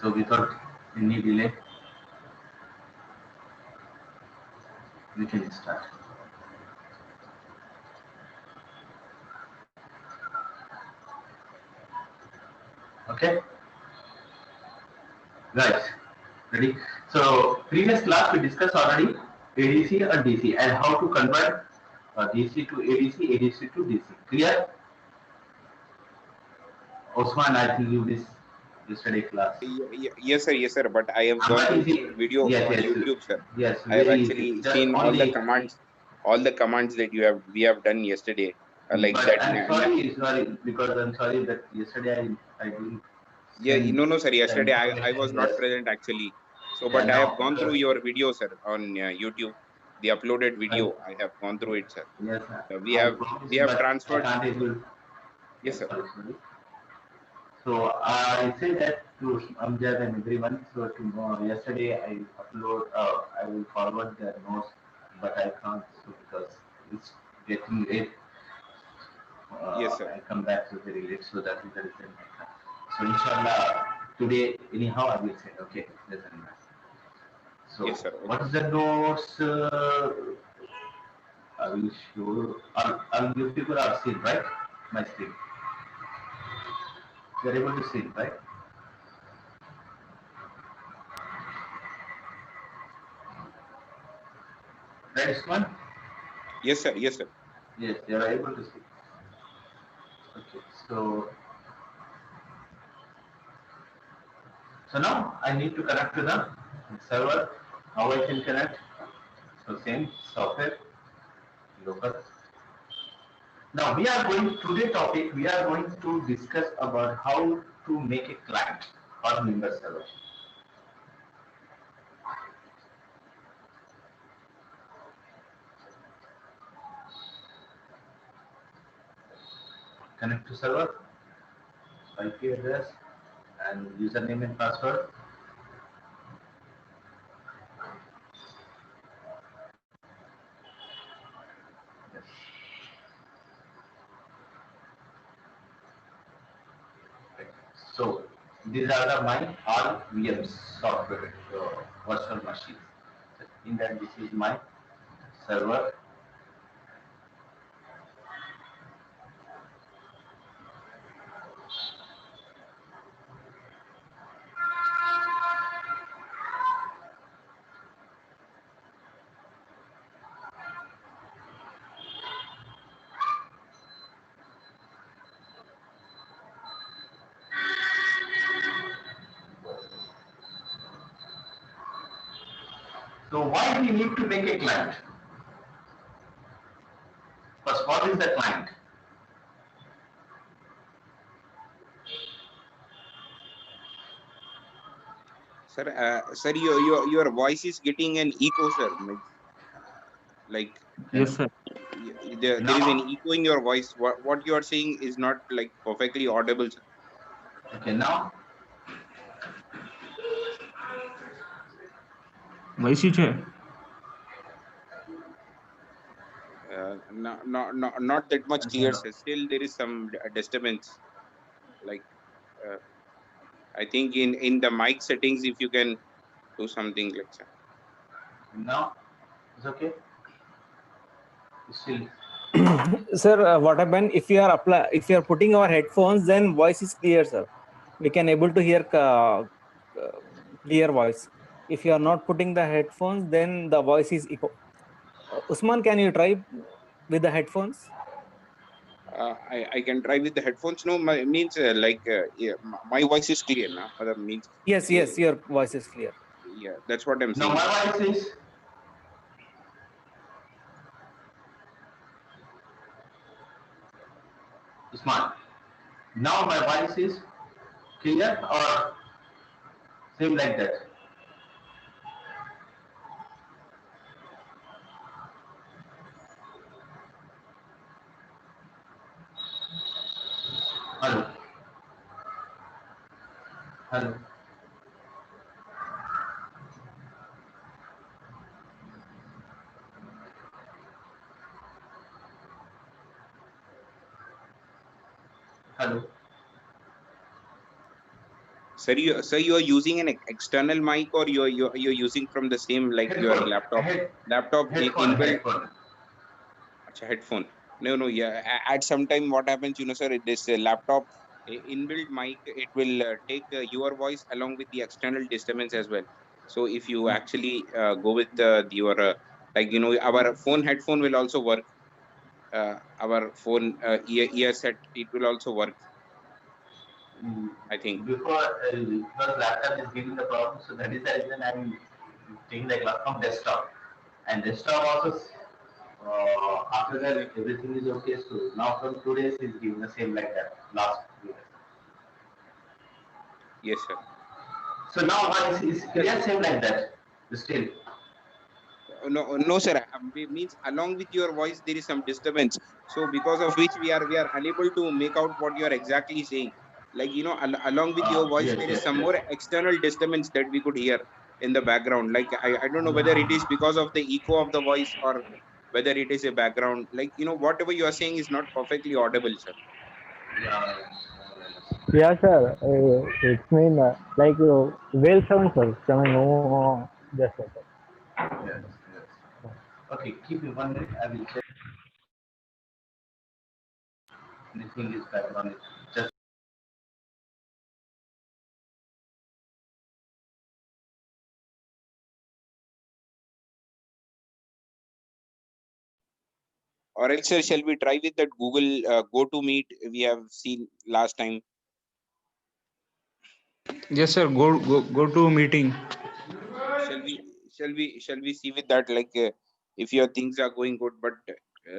So without any delay, we can start. Okay. Right. Ready? So previous class we discussed already ADC or DC and how to convert DC to ADC, ADC to DC. Clear? Osman, I think you missed yesterday class. Yes, sir. But I have gone through the video Yes, on yes, YouTube, sir. yes. I have Very actually easy. Just seen only. all the commands that we have done yesterday, like But that. I'm sorry, because I'm sorry that yesterday I didn't. Yeah, no, sir. Yesterday I was Yes. not present actually. So, Yeah, but I have no, gone through because your video, sir, on YouTube. The uploaded I, video, I have gone through it, sir. yes, We I have promise, we have but I transferred. can't able. Yes, sir. Sorry. So I say that to Amjad and everyone. So tomorrow, yesterday I upload, I will forward the notes, but I can't so because it's getting late. Yes, sir. I come back to very late, so that is the reason I can't. So inshallah, today anyhow I will say okay, doesn't matter. So Yes, sir. what Okay. is the notes? I will show. You people are seeing right? My screen. You are able to see, right? Right, Usman? Yes, sir. Yes, sir. Yes, you are able to see. Okay, so now I need to connect to the server. How I can connect? So same software, local. Now we are going today topic. We are going to discuss about how to make a client or member server. Connect to server, IP address, and username and password. Yes. Right. So these are my all VMs software virtual machines. In that, this is my server. So why we need to make a client? First, what is the client? Sir, sir, your voice is getting an echo, sir. Like Okay. Yes, sir. there is an Now, echo in your voice. What you are saying is not like perfectly audible, sir. okay, now, વૈસી છે Not that much clear, sir. Still there is some disturbance. Like I think in the mic settings, if you can do something like that. now, it's okay. Still, Sir, what happened if you are putting our headphones, then voice is clear, sir. We can able to hear clear voice. If you are not putting the headphones, then the voice is echo. Usman, can you try with the headphones? I can try with the headphones. No, means yeah, my voice is clear now. Other means Yes, your voice is clear. yeah, that's what I'm now saying. my voice is smart. Now my voice is clear or same like that. Hello. Hello. Hello. sir, you are using an external mic, or you're using from the same, like your Headphone. laptop Headphone. inbuilt. Headphone. Acha, headphone. No, yeah. At some time, what happens, sir, this laptop inbuilt mic, it will take your voice along with the external disturbance as well. So if you actually go with your like our phone headphone will also work. Our phone ear set, it will also work, I think. Because laptop is giving the problem, so that is the reason I'm taking the class from desktop. And desktop also, after that, everything is okay. So now from 2 days, is giving the same like that last year. Yes, sir. So now voice is clear, same like that. Still. No, sir. Means along with your voice, there is some disturbance. So because of which we are unable to make out what you are exactly saying. Like along with your voice, Yes, there is yes, some yes. more external disturbance that we could hear in the background. Like I don't know whether it is because of the echo of the voice, or whether it is a background. Like whatever you are saying is not perfectly audible, sir. Yeah. Yeah, sir. It's mean like whale sound, sir. Coming just like that. Yes, yes. Okay, keep it 1 minute. I will check. Anything is background. Just Or else, sir, shall we try with that Google Go to Meet we have seen last time? Yes, sir. Go to meeting. Shall we see with that, like if your things are going good, but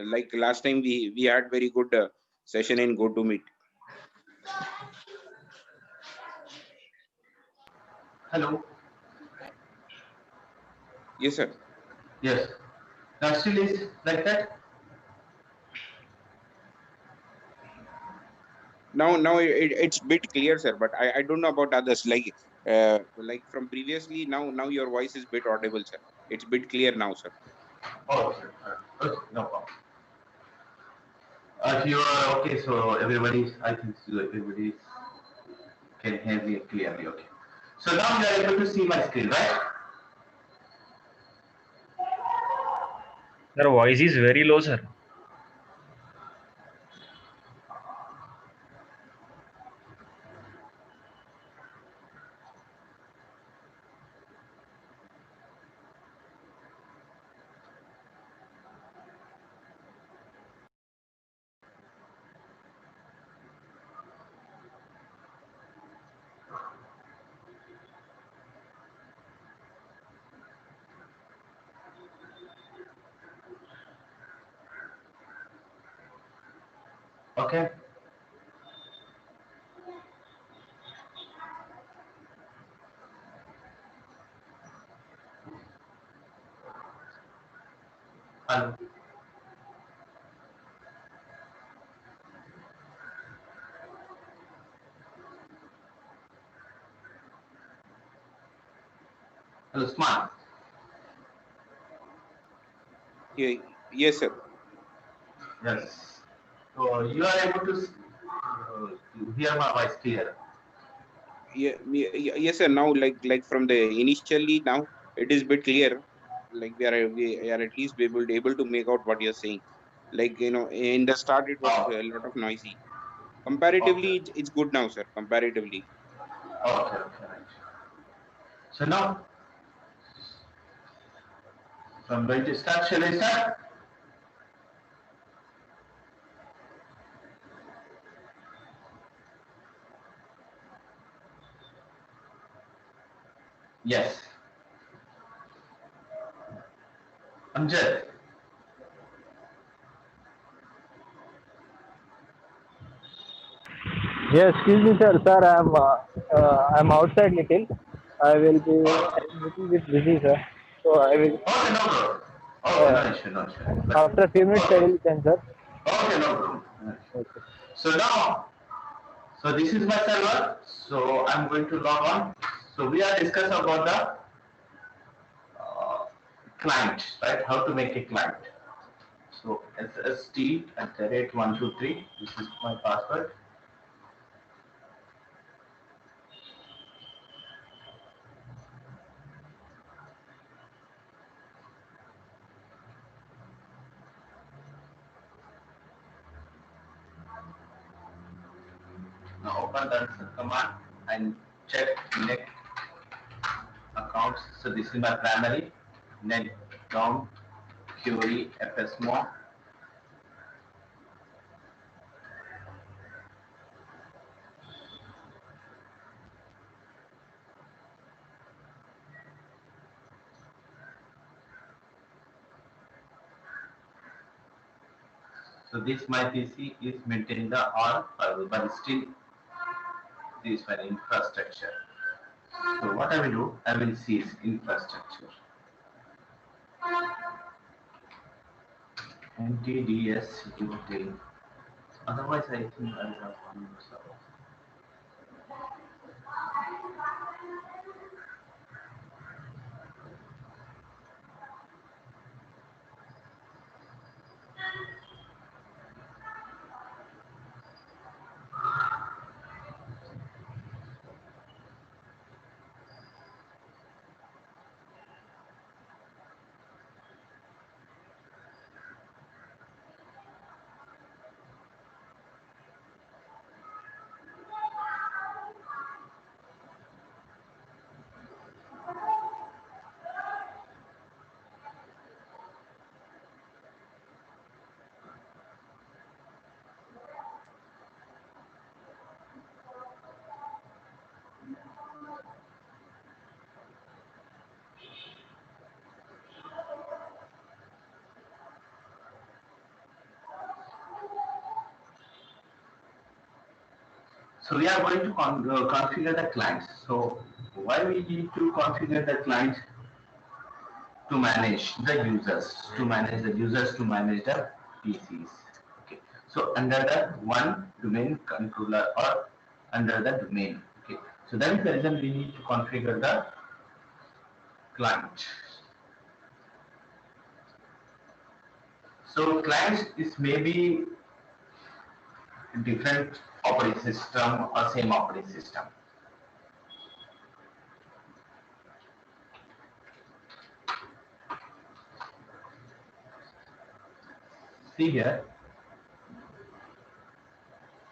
like last time we had very good session in Go to Meet. hello. Yes, sir. Yes. Now still is like that. Now it's bit clear, sir, but I don't know about others, like from previously. Now your voice is bit audible, sir. It's bit clear now, sir. Oh, okay. Okay, no problem. You are okay. So everybody, I think so everybody can hear me clearly. Okay. So now you are able to see my screen, right? Your voice is very low, sir. Okay. Hello. Hello, smart. Yeah, yes, sir. Yes. So you are able to hear my voice clear. Yes, sir. Now, like from the initially, now it is bit clear. Like we are at least able to make out what you're saying. Like in the start it was Oh, a lot of noisy. okay. Comparatively, it's good now, sir. Comparatively. Okay, okay, right. So now, so I'm going to start. Shall I start? Yes. Amjad. Yes, excuse me, sir. Sir, I'm outside little. I will be Okay. little bit busy, sir. So I will Okay, no problem. Okay, uh, no issue, no issue. But, after a few minutes I okay. will send, sir. Okay, no problem. No issue. Okay. So now, so this is my server. So I'm going to log on. So we are discussing about the client, right? How to make a client. So SST@123. This is my password. Now open the command and check net accounts. So this is my primary net account query fsmod. So this my PC is maintaining the all file, but still this is my infrastructure. So what I will do, I will see is infrastructure. NTDS util. Otherwise, I think I will have one server. So we are going to configure the clients. So why we need to configure the client? To manage the users, to manage the PCs. Okay. So under the one domain controller or under the domain. Okay. So that is the reason we need to configure the client. So clients is maybe different operating system or same operating system. See here,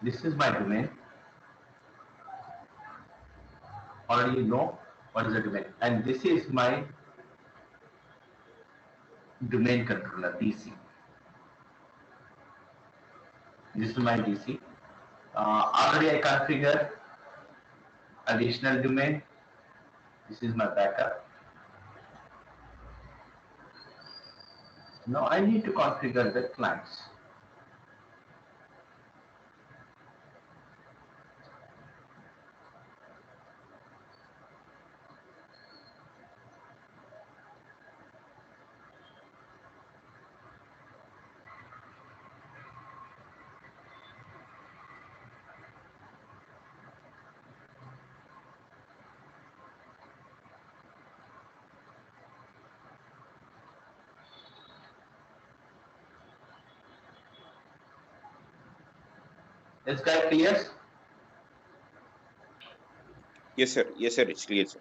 this is my domain. Already you know what is the domain, and this is my domain controller DC. This is my DC. Already I configure additional domain. This is my backup. Now I need to configure the clients. Is that clear? Yes, sir. Yes, sir. It's clear, sir.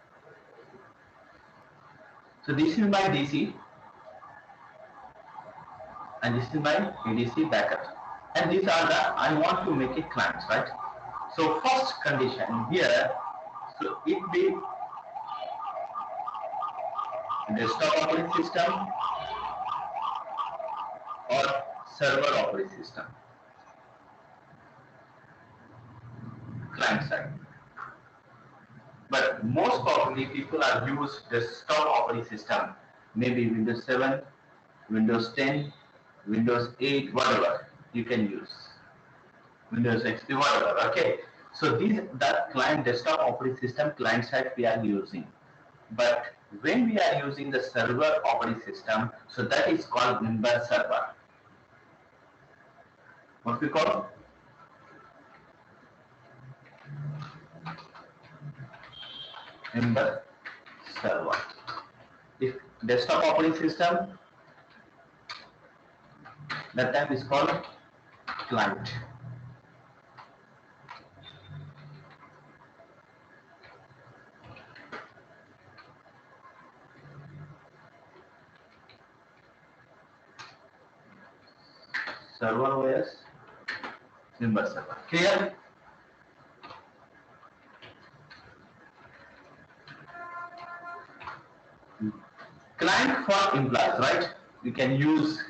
So this is my DC, and this is my ADC backup. And these are the, I want to make it clients, right? So first condition here, so it be desktop operating system or server operating system, client side. But most probably people are use desktop operating system, maybe Windows 7, Windows 10, Windows 8, whatever you can use, Windows XP, whatever. Okay, so these that client desktop operating system client side we are using. But when we are using the server operating system, so that is called Vimber server. What we call? Vimber server. If desktop operating system, that time is called client. Server OS, Vimber server. Clear? client for employees, right? You can use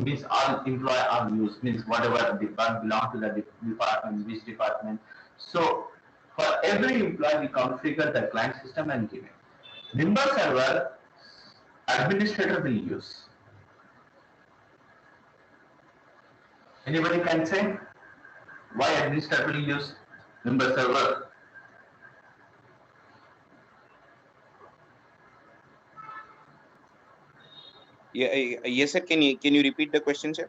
means all employee are used, means whatever department belong to the department, which department. So for every employee we configure the client system and give it. Member server administrator will use. Anybody can say why administrator will use member server? Yeah, yes, sir. Can you repeat the question, sir?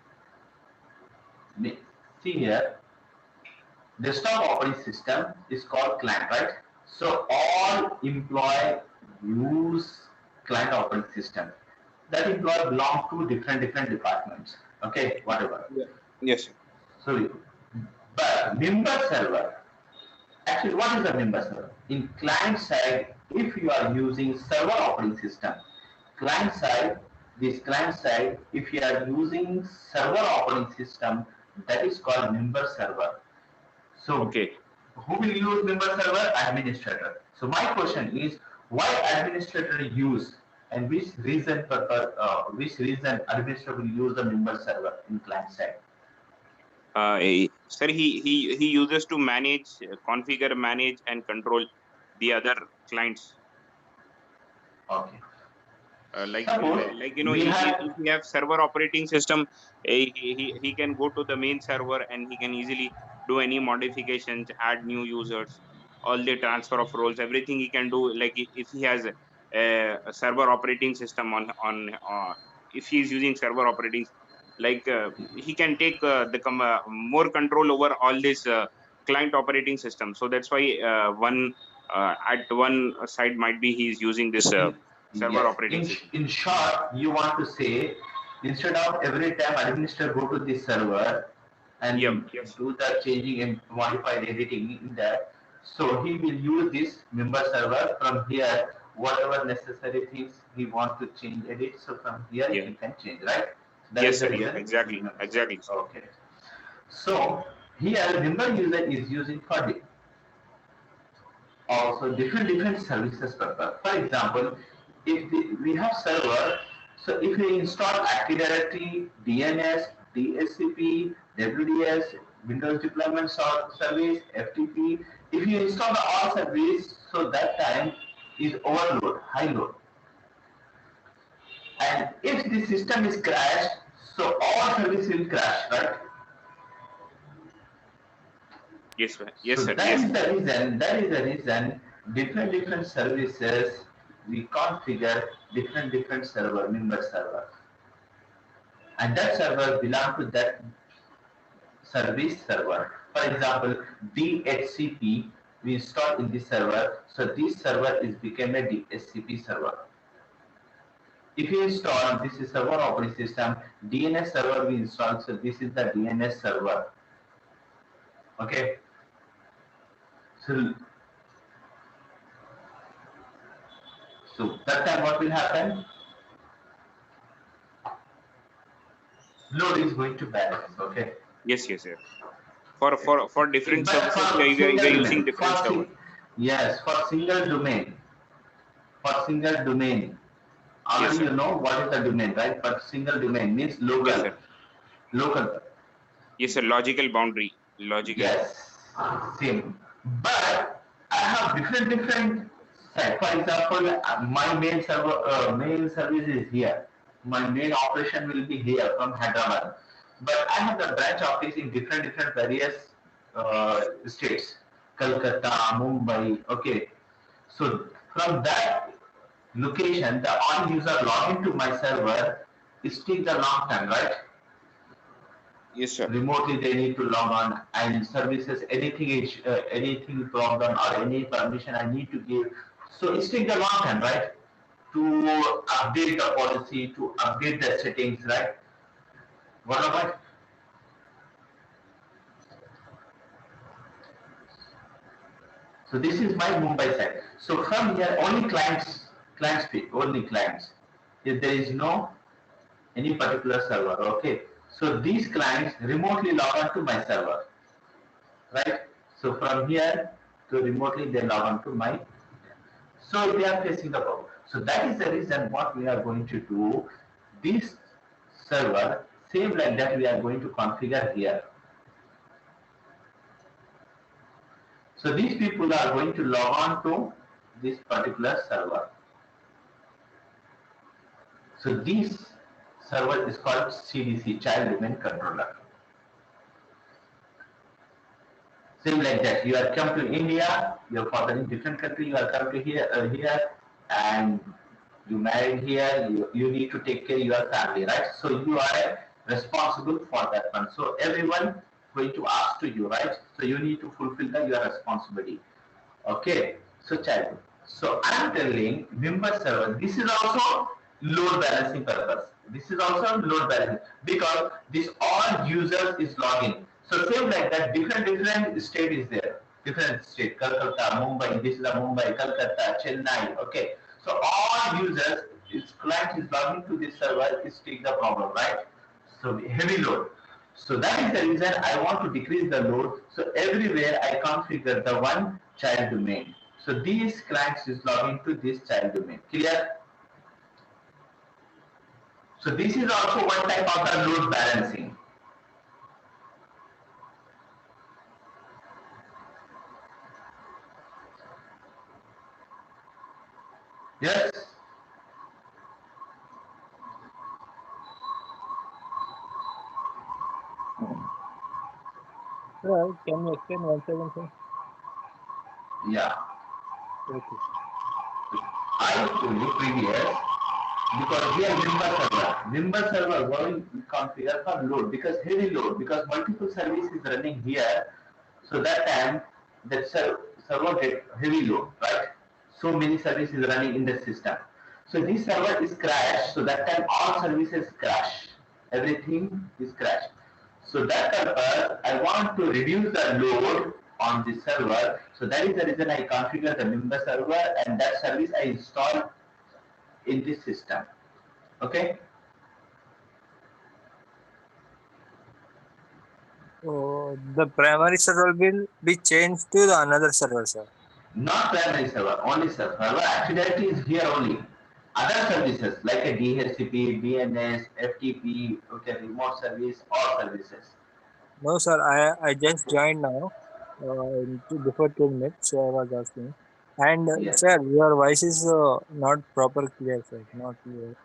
See here, desktop operating system is called client, right? So all employee use client operating system. That employee belong to different departments. Okay, whatever. Yeah. Yes, sir. So, but member server. Actually, what is a member server? In client side, if you are using server operating system, client side, this client side, if you are using server operating system, that is called member server. So, Okay. who will use member server? Administrator. So, my question is, why administrator use and which reason administrator will use the member server in client side? Sir, he uses to manage, configure, manage, and control the other clients. Okay. Like Suppose we if have we have server operating system, he can go to the main server and he can easily do any modifications, add new users, all the transfer of roles, everything he can do. Like if he has a server operating system on if he is using server operating, like he can take more control over all this client operating system. So that's why one at one side might be he is using this server yes. operating system. In short, you want to say instead of every time administrator go to the server and Yep. Yes. do the changing and modified editing in that, so he will use this member server from here. Whatever necessary things he want to change, edit. So from here Yeah. he can change, right? That Yes, is the sir. Yeah. reason. Exactly. Exactly. Okay. So here member user is using for the also different services purpose. For example, if we have server, so if we install Active Directory, DNS, DSCP, WDS, Windows Deployment Service, FTP, if you install the all service, so that time is overload, high load. And if the system is crashed, so all service will crash, right? Yes, sir. Yes, So sir. that Yes. is the reason. That is the reason. Different services we configure different server, member server, and that server belong to that service server. For example, DHCP we install in this server, so this server is became a DHCP server. If you install, this is server operating system, DNS server we install, so this is the DNS server. Okay. So that time what will happen? Load is going to balance, okay? Yes. Yes, sir. For different But services, for we single are using domain, different server. yes, for single domain, already Yes, sir. you know what is the domain, right? But single domain means local, Yes, sir. local. Yes, sir. Logical boundary. Logical. Yes, same. But I have different site. For example, my main service is here. My main operation will be here from Hyderabad. But I have the branch office in different various states, Kolkata, Mumbai. Okay, so from that location, the all user log into my server. It takes a long time, right? Yes, sir. Remotely they need to log on, and services anything problem or any permission I need to give, so it takes a long time, right, to update the policy, to update the settings, right? What about? So this is my Mumbai side. So from here only clients speak, only clients, if there is no any particular server. Okay, so these clients remotely log on to my server, right? So from here to remotely they log on to my, so they are facing the problem. So that is the reason what we are going to do. This server, same like that we are going to configure here. So these people are going to log on to this particular server. So this server is called CDC, Child Domain Controller. Same like that, you are come to India, your father in different country, you are come to here, and you married here, you need to take care of your family, right? So you are responsible for that one. So everyone going to ask to you, right? So you need to fulfill your responsibility. Okay, so child. So I am telling member server, this is also load balancing purpose. This is also load balancing because this all users is login. So same like that, different state is there. Different state, Calcutta, Mumbai, this is a Mumbai, Calcutta, Chennai, okay. So all users, its client is logging to this server is take the problem, right? So heavy load. So that is the reason I want to decrease the load. So everywhere I configure the one child domain. So these clients is logging to this child domain. Clear? So this is also one type of the load balancing. Yes? Sir, can you explain once again, sir? Yeah. Okay. I told you previous because we are member server why we configure for load because heavy load because multiple services is running here. So that time that server get heavy load, right? So many services running in the system. So this server is crashed. So that time all services crash. Everything is crashed. So that purpose, I want to reduce the load on the server. So that is the reason I configure the member server and that service I install in this system. Okay. So the primary server will be changed to the another server, sir. Not primary server, only server. Actuality is here only. Other services like a DHCP, DNS, FTP, okay, remote service, all services. No, sir. I just joined now. Before 2 minutes, so I was asking. And Yes. sir, your voice is not proper clear, sir. Not clear.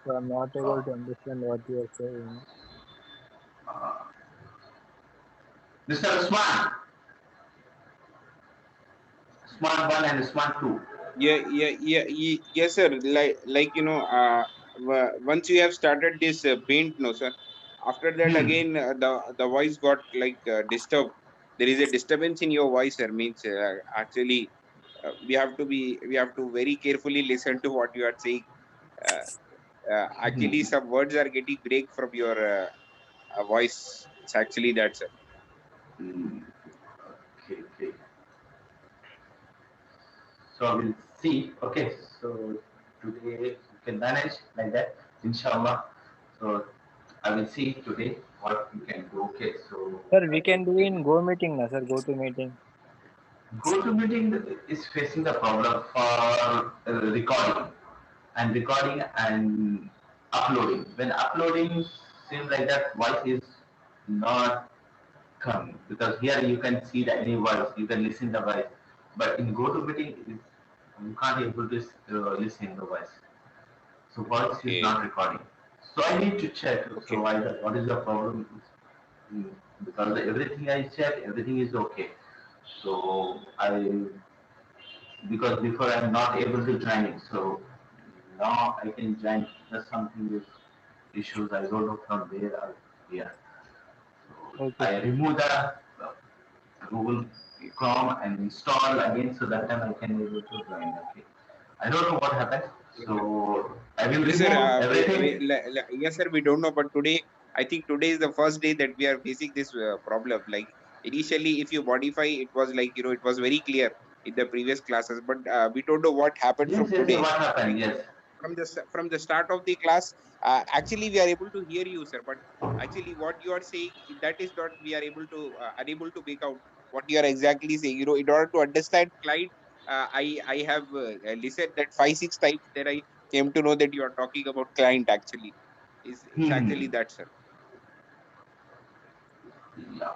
So I'm not able to understand what you are saying. Mr. Usman, Usman 1 and Usman 2. Yes, sir. Like once you have started this paint, no, sir. After that, again, the voice got disturbed. There is a disturbance in your voice, sir. Means actually, we have to very carefully listen to what you are saying. Actually, some words are getting break from your voice. It's actually that, sir. Okay, okay. So we'll see. Okay, so today we can manage like that, inshallah. So I will see today what we can do. Okay, so Sir, we can do in Go meeting, na, sir. Go to meeting. GoToMeeting is facing the problem for recording and uploading. When uploading seems like that voice is not coming because here you can see the any voice, you can listen the voice, but in GoToMeeting you can't able to listen the voice. So voice is Okay. not recording. So I need to check. Okay. So what is the problem? Because everything I check, everything is okay. So because before I'm not able to join it, so now I can join. There's something with issues. I don't know from where or here. So Okay. I remove the Google Chrome and install again, so that time I can able to join. Okay. I don't know what happened. So I will Yes, remove sir. everything. Yes, sir. We don't know, but today, I think today is the first day that we are facing this problem. Like initially, if you modify, it was it was very clear in the previous classes, but we don't know what happened Yes, from yes, today. what happened? Like Yes. from the start of the class, actually we are able to hear you, sir. But actually, what you are saying, that is not we are able to unable to make out what you are exactly saying. In order to understand client, I have listened that 5-6 times. Then I came to know that you are talking about client. Actually, it's actually that, sir. Yeah.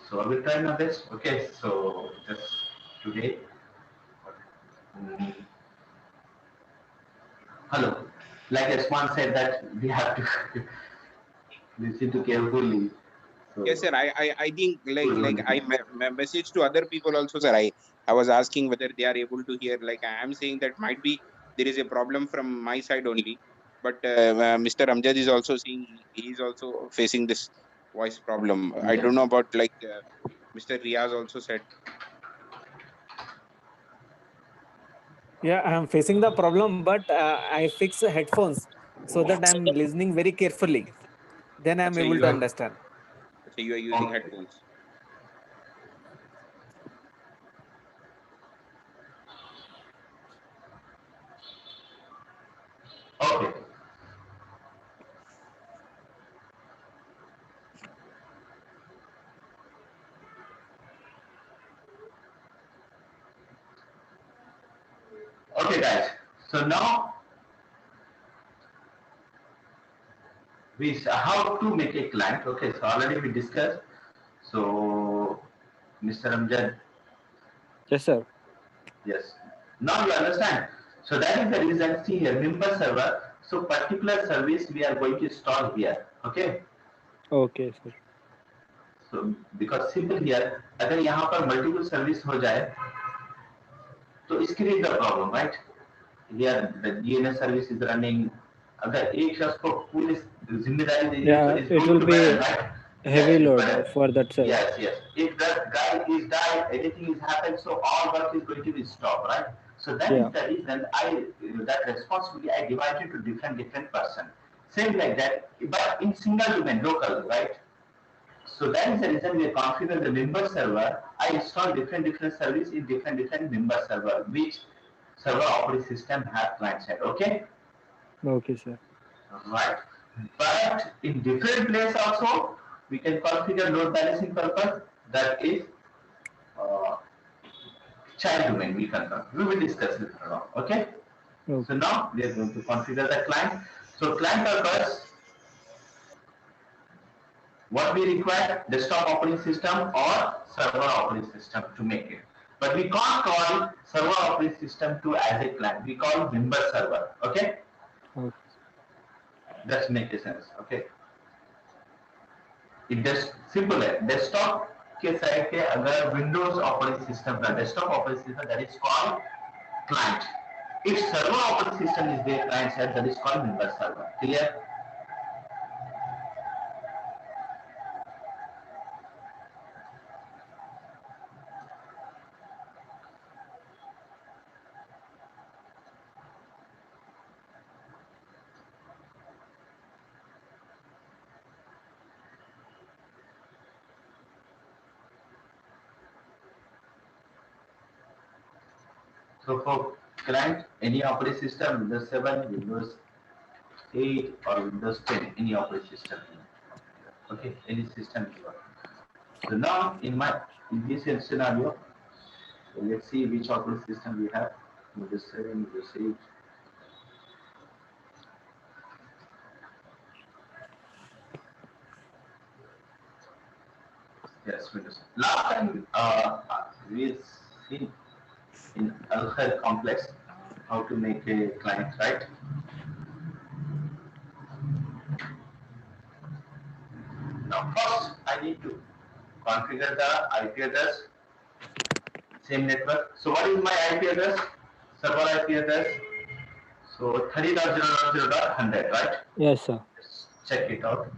So I will try my best. Okay, so just today. Mm, hello. Like Asman said that we have to listen to carefully. So Yes, sir. I think good like one. I message to other people also, sir. I was asking whether they are able to hear. Like I am saying that might be there is a problem from my side only. But Mr. Amjad is also saying he is also facing this voice problem. I Yeah. don't know about like Mr. Riaz also said. Yeah, I'm facing the problem, but I fix the headphones so that I'm listening very carefully. Then I'm Actually, able you to are understand. using Okay. headphones. Okay. Okay, guys. So now how to make a client. Okay, so already we discussed. So Mr. Amjad, Yes, sir. yes. Now you understand. So that is the reason. See here, member server. So particular service we are going to install here. Okay. Okay, sir. So because simple here, अगर यहाँ पर multiple service हो जाए, तो इसके लिए the problem, right? Here the DNS service is running. अगर एक शख्स को पूरी जिम्मेदारी दे दी तो Yeah, it's it going will to better, be right? heavy Yes, it's load better. for that server. Yes, yes. If that guy is died, anything is happened, so all work is going to be stopped, right? So that Yeah. is the reason that responsibility I divided to different person. Same like that, but in single domain, local, right? So that is the reason we configure the member server. I install different service in different member server, which server operating system have client side. Okay, Okay, sir. right. But in different place also, we can configure load balancing purpose. That is uh, child domain. We confirm. We will discuss it now. Okay. So Okay. now we are going to configure the client. So client purpose, what we require, desktop operating system or server operating system to make it. But we can't call server operating system to as a client. We call member server. Okay, Okay. that makes sense. Okay, it just simple है. Desktop के side पे अगर Windows operating system का desktop operating system that is called client. If server operating system is there client side, that is called member server. Clear? So for client, any operating system, Windows 7, Windows 8 or Windows 10, any operating system. Okay, any system is working. So now in this scenario, so let's see which operating system we have. Windows 7, Windows 8. Yes, Windows. Last time we seen in Alkhair complex how to make a client, right? Now first I need to configure the IP address, same network. So what is my IP address? Server IP address. So 30.0.0.100, right? Yes, sir. Let's check it out.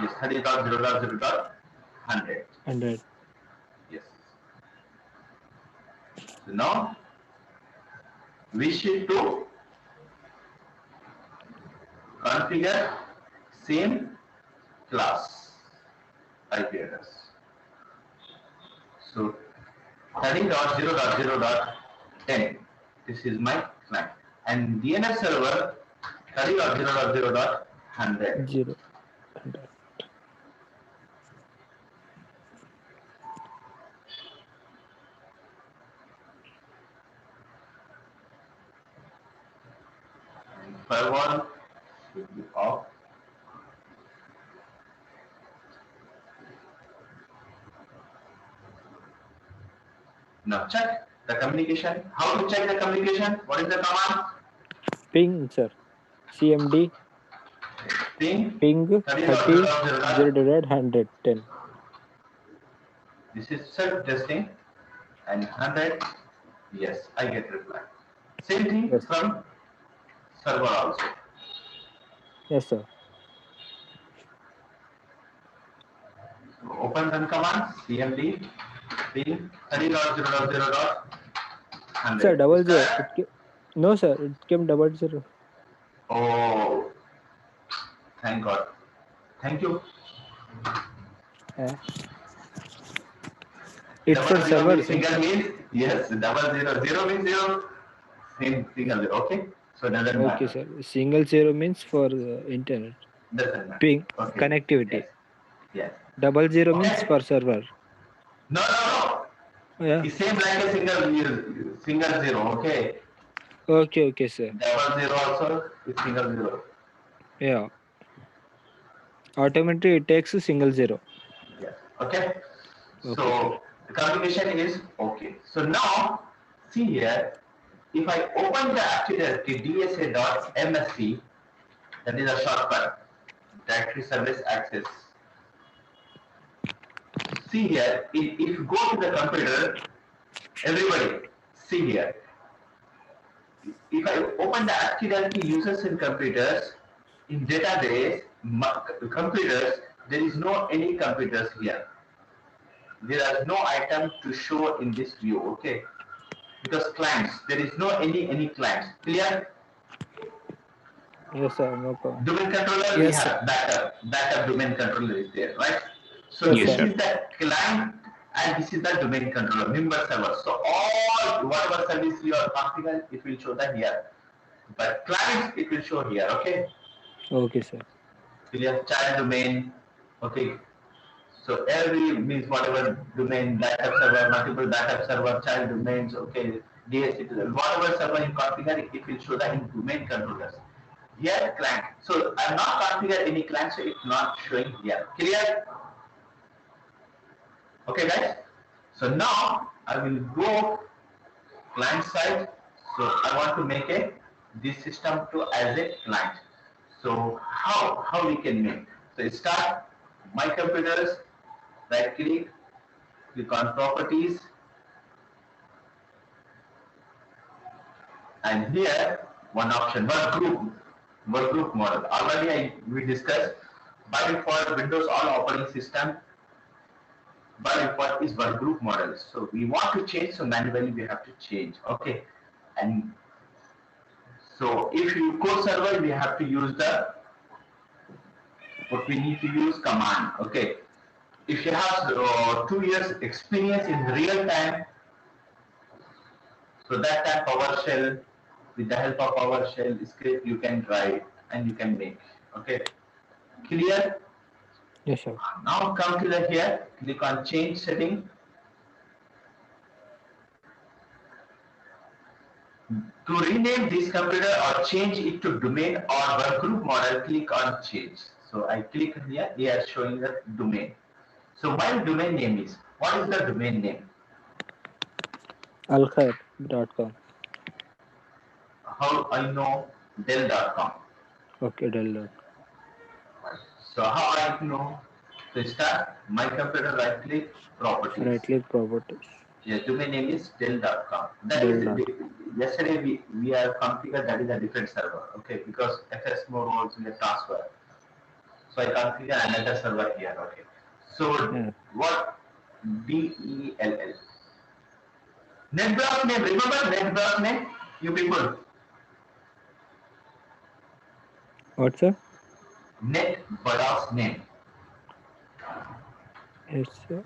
Yes, 30.0.0.100. 100. Yes. So now we should to configure same class IP address. So 30.0.0.10. This is my client. And DNS server 30.0.0.100. 0. Firewall should be off. Now check the communication. How to check the communication? What is the command? Ping, sir. CMD Ping ping 30 30 0 110. This is self-testing and 100. Yes, I get reply. Same thing Yes. from server also. Yes, sir. So open run command CMD ping 30.0.0.100. Sir, double Is zero. that- No, sir. It came double zero. Oh, thank God. Thank you. It's for Double zero server. means single means yes. Double zero zero means zero. Same single zero. Okay. So doesn't Okay, matter. sir. Single zero means for internet. Doesn't matter. Ping Okay. connectivity. Yes. Yes. Double zero means Okay. for server. No. Yeah. It's same like a single zero. Okay. Okay, sir. Double zero also is single zero. Yeah. Automatically it takes a single zero. Yes. Okay. Okay, So the communication is okay. So now see here, if I open the Active Directory DSA.msc, that is a shortcut, Directory Service Access. See here, if you go to the computer, everybody, see here. If I open the Active Directory users in computers, in database, computers, there is no any computers here. There are no item to show in this view, okay? Because clients, there is no any clients. Clear? Yes, sir. No problem. Domain controller, we Yes, sir. have backup domain controller is there, right? So Yes, this sir. is the client and this is the domain controller, member server. So all whatever service you are configuring, it will show that here. But clients, it will show here, okay? Okay, sir. Clear? Child domain, okay? So every means whatever domain, backup server, multiple backup server, child domains, okay, DHCP, whatever server you configure, it will show that in domain controllers. Here client. So I'm not configured any client, so it's not showing here. Clear? Okay, guys. So now I will go client side. So I want to make this system to as a client. So how we can make? So start my computers. Right click on properties, and here one option, work group model. Already we discussed by default Windows all operating system by default is work group model. So we want to change, so manually we have to change. Okay, and so if you go server, we have to use what we need to use command. Okay, if you have 2 years experience in real time, so that time PowerShell, with the help of PowerShell script, you can write and you can make. Okay, clear? Yes, sir. Now come to the here, click on change setting. To rename this computer or change it to domain or work group model, click on change. So I click here, they are showing the domain. So my domain name is, what is the domain name? Alkhair.com. How I know Dell.com. Okay, Dell. So how I know? So start my computer, right click, properties. Right click properties. Yes, domain name is Dell.com. That Dell. is yesterday we are configured that is a different server. Okay, because FS mode roles in the transfer. So I configure another server here. Okay. So Yeah. what DELL? NetBlock name. Remember NetBlock name? You people. What, sir? NetBlock's name. Yes, sir.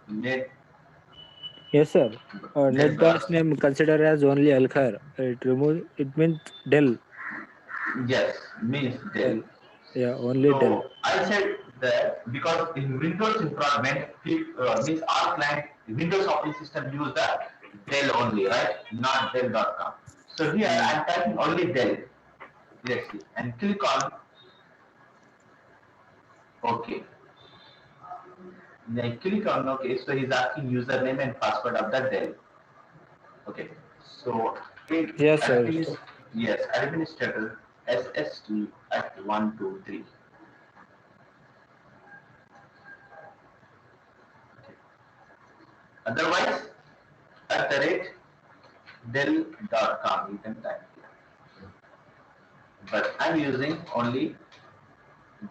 Net. Yes, sir. NetBlock's NetBlock's name considered as only Alkhair. It means Dell. Yes, means Dell. Yeah, only Dell. So I said that because in Windows environment, means our client Windows operating system use the Dell only, right? Not Dell.com. So here I'm typing only Dell. Let's see, and click on OK. Then I click on OK. So he's asking username and password of the Dell. Okay. So Yes, sir. yes, administrator SST at 123. Otherwise, at the rate Dell.com you can type here. But I'm using only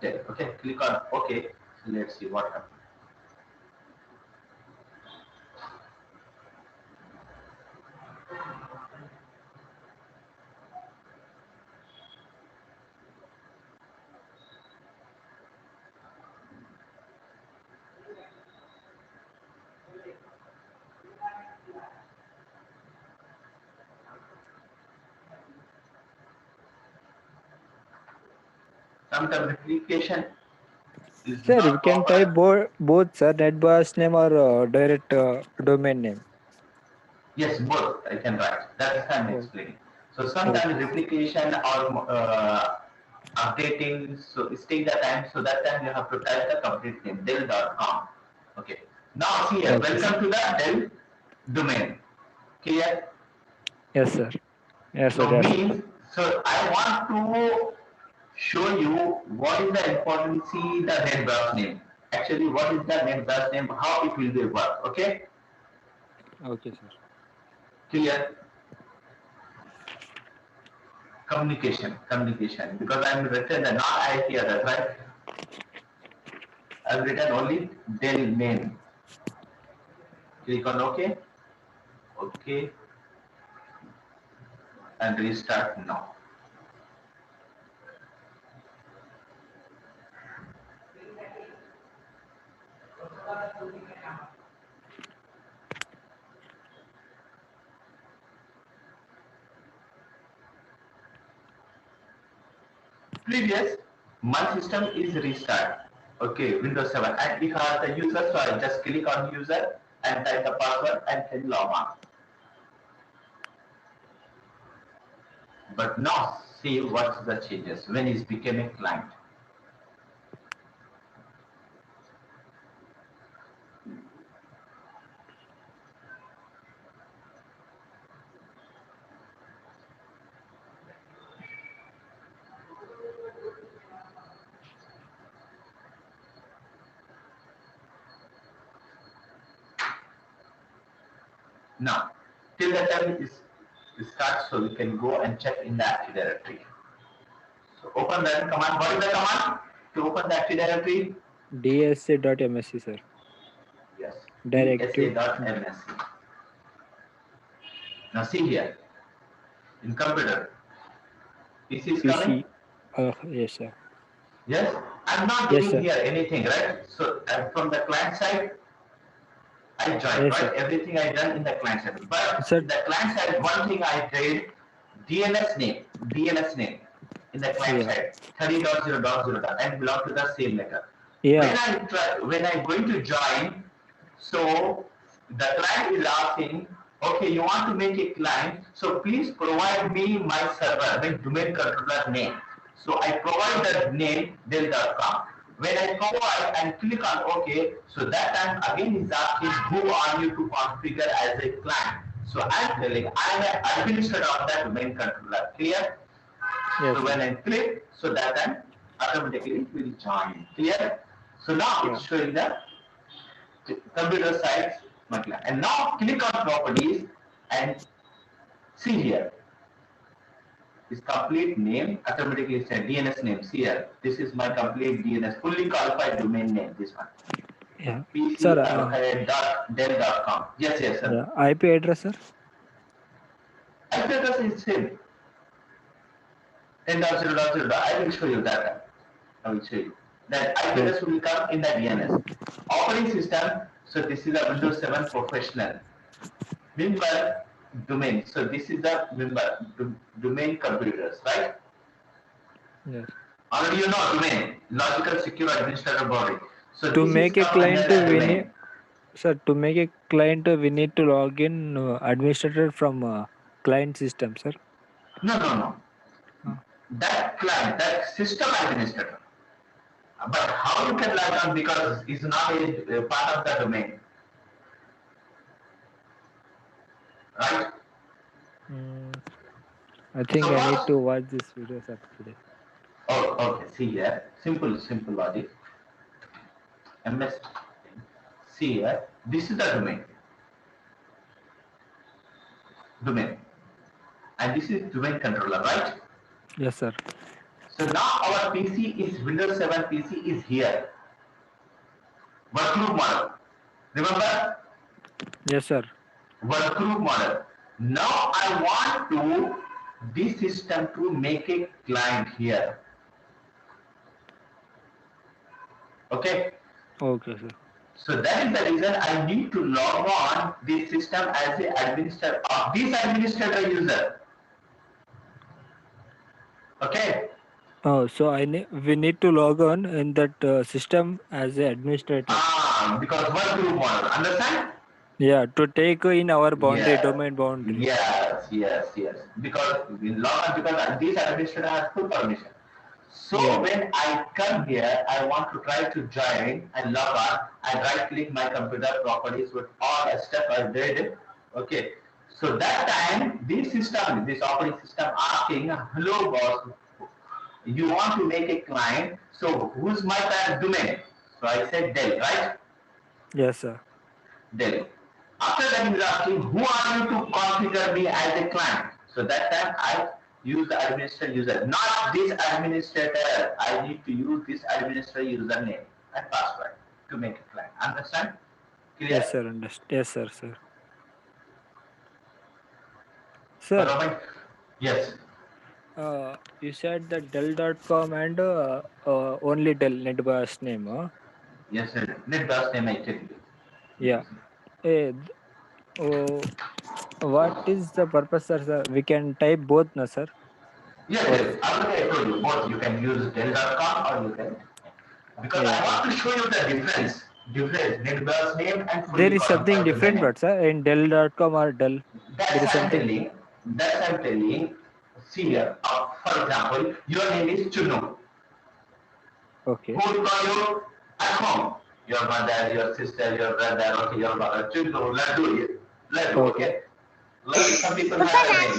Dell. Okay, click on OK. Let's see what happens. Sometimes replication is Sir, not you can proper. type both, sir, NetBIOS name or direct domain name. Yes, both I can write. That's what I'm Oh, explaining. So sometimes replication or updating, so it takes the time. So that time you have to type the complete name, Dell.com. Okay. Now see here, Okay. welcome to the Dell domain. Clear? Yes, sir. Yes, sir. So That's means, so I want to show you what is the importance, see the NetBIOS name. Actually, what is the NetBIOS name, how it will be work, okay? okay, sir. Clear? Communication, because I'm written the not IT others, right? I've written only Dell name. Click on OK, OK, and restart now. Previous, my system is restart. Okay, Windows 7. And if I have the user, so I just click on user and type the password and then log on. But now see what's the changes when it became a client. Now, till the time is starts, so we can go and check in the Active Directory. So open that command. What is the command to open the Active Directory? DSC.msc, sir. Yes, Directive. dsa.msc. Now see here, in computer, this is coming. Yes, sir. Yes, I'm not Yes, doing sir. here anything, right? So from the client side, I joined, Yes, right? sir. Everything I done in the client side. But Sir. in the client side, one thing I did, DNS name in the client Yeah. side, 30.0.0 and belong to the same letter. Yeah. When I'm going to join, so the client is asking, okay, you want to make a client, so please provide me my server, my domain controller name. So I provide the name Dell.com. When I provide and click on OK, so that time again is asking who are you to configure as a client. So I'm telling I'm an administrator of that domain controller. Clear? Yes, So when sir. I click, so that time automatically it will join. Clear? So now Yeah. it's showing the computer side my client. And now click on properties and see here. This complete name automatically said DNS name. See here. This is my complete DNS, fully qualified domain name. This one. Yeah. PC Sir, Dell.com. Yes, yes, sir. yeah. IP address, sir. IP address is same. 10.0.0. I will show you that. I will show you. That IP address will come in the DNS. Operating system. So this is a Windows 7 professional. Member domain. So this is the member domain computers, right? Yes. Already you know domain, logical secure administrator body. So To this make is a come under client, the we domain. need, sir, to make a client, we need to log in administrator from client system, sir. No, no, no. Uh, That client, that system administrator. But how you can log on because it's not a part of the domain, right? I think So I need what? to watch this video, sir, today. Oh, okay. See here, simple logic. MS. See here, this is the domain, and this is domain controller, right? Yes, sir. So now our PC is Windows 7 PC is here. Workgroup model. Remember? Yes, sir. Workgroup model. Now I want to this system to make a client here. Okay. Okay, sir. So that is the reason I need to log on this system as a administrator of this administrator user. Okay. Oh, so we need to log on in that system as a administrator. Because workgroup model. Understand? Yeah, to take in our boundary, Yeah. domain boundary. Yes. Because we log on because this administrator has full permission. So Yeah. when I come here, I want to try to join and log on. I right click my computer properties with all the step I did. Okay. So that time, this system, this operating system asking, hello boss, you want to make a client. So who's my parent domain? So I said Dell, right? Yes, sir. Dell. After that, he's asking, who are you to configure me as a client? So that time I use the administrator user, not this administrator. I need to use this administrator username and password to make a client. Understand? Clear? Yes, sir. Yes, sir. Sir, Paramahansa? Yes. you said that Dell.com and only Dell NetBIOS name, huh? Yes, sir. NetBIOS name I tell you. Yeah. What is the purpose, sir? We can type both, no, sir? Yes. Already I told you both. You can use Dell.com or you can. Because Yeah. I want to show you the difference. NetBIOS name and fully There is something qualified different, domain but sir, in Dell.com or Dell, there is That's I'm something. telling. That's I'm telling. See here. For example, your name is Chunu. Okay. Who will call you at home? Your mother, your sister, your brother, okay, your brother. Chunu, Laddu. Laddu, okay? Like some people have a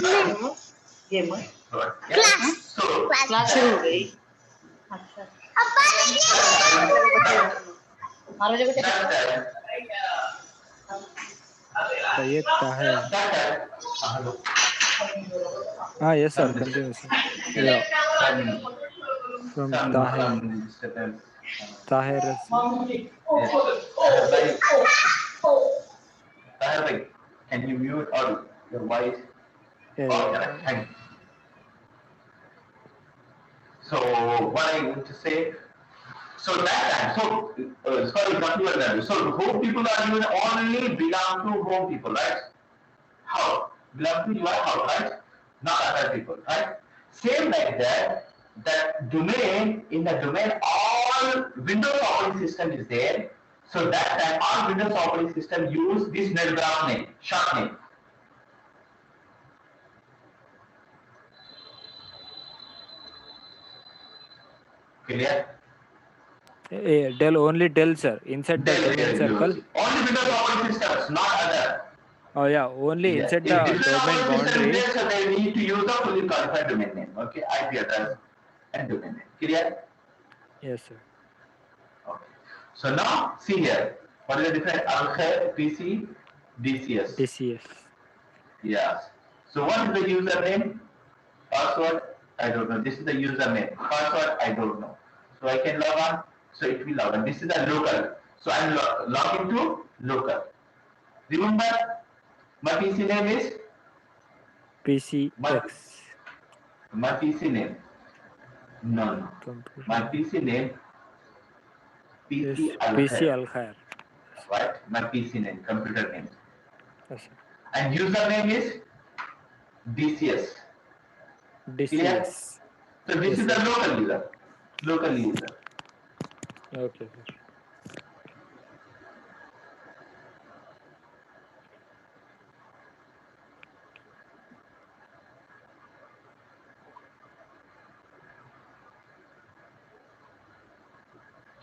name. Right? Yeah? So, class शुरू हो गई अच्छा Syed Tahir. hello. Yes, sir. Continue, sir. Yeah. From Tahir. Disturbance. Tahir. Tahir, can you mute or your voice? Yeah. Thank you. So what I want to say, so that time, sorry, not your value. So home people are even only belong to home people, right? How? Belong to your house, right? Not other people, right? Same like that, that domain, in the domain, all Windows operating system is there. So that time, all Windows operating system use this NetBIOS name, short name. Clear? Dell, only Dell, sir. Inside the domain circle. Only Windows operating systems, not other. Oh yeah, only inside If the different domain operating system boundary. is there, so they need to use the fully qualified domain name. Okay, IP address and domain name. Clear? Yes, sir. Okay. So now see here. What is the difference? Alkhair, PC, DCS. DCS. Yes. So what is the username? Password? I don't know. This is the username. Password? I don't know. So I can log on. So it will log on. This is the local. So I'm log into local. Remember, my PC name is PCX. my PC name. No. Computer. My PC name Yes, PC PC Alkhair. Alkhair. Right? My PC name, computer name. Yes, sir. And username is DCS. Clear? DCS. So this Yes, is the sir. local user. Local user. Okay, sir.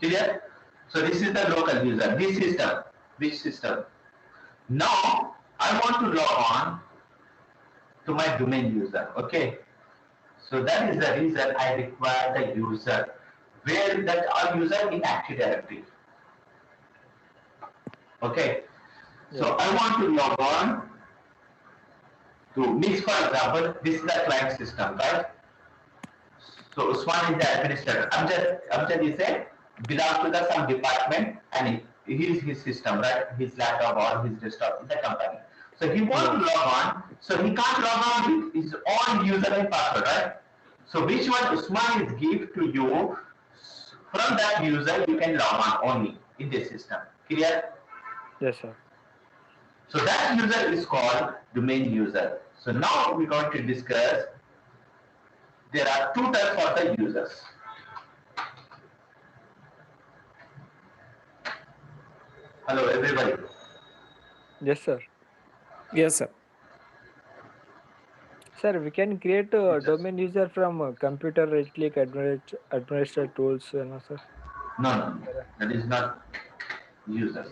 Clear? So this is the local user. This system. Which system? Now I want to log on to my domain user. Okay. So that is the reason I require the user. Where that our user in Active Directory. Okay. So Yeah. I want to log on to means, for example, this is the client system, right? So Usman is the administrator. Amjad is a belongs to the some department and he is his system, right? His laptop or his desktop is the company. So he wants to Yes. log on, so he can't log on with his own user and password, right? So which one Usman is give to you, from that user you can log on only in this system. Clear? Yes, sir. So that user is called domain user. So now we're going to discuss, there are two types of the users. Hello everybody. Yes, sir. Yes, sir. Sir, we can create a domain user from computer right click administrator tools, sir. No, that is not users,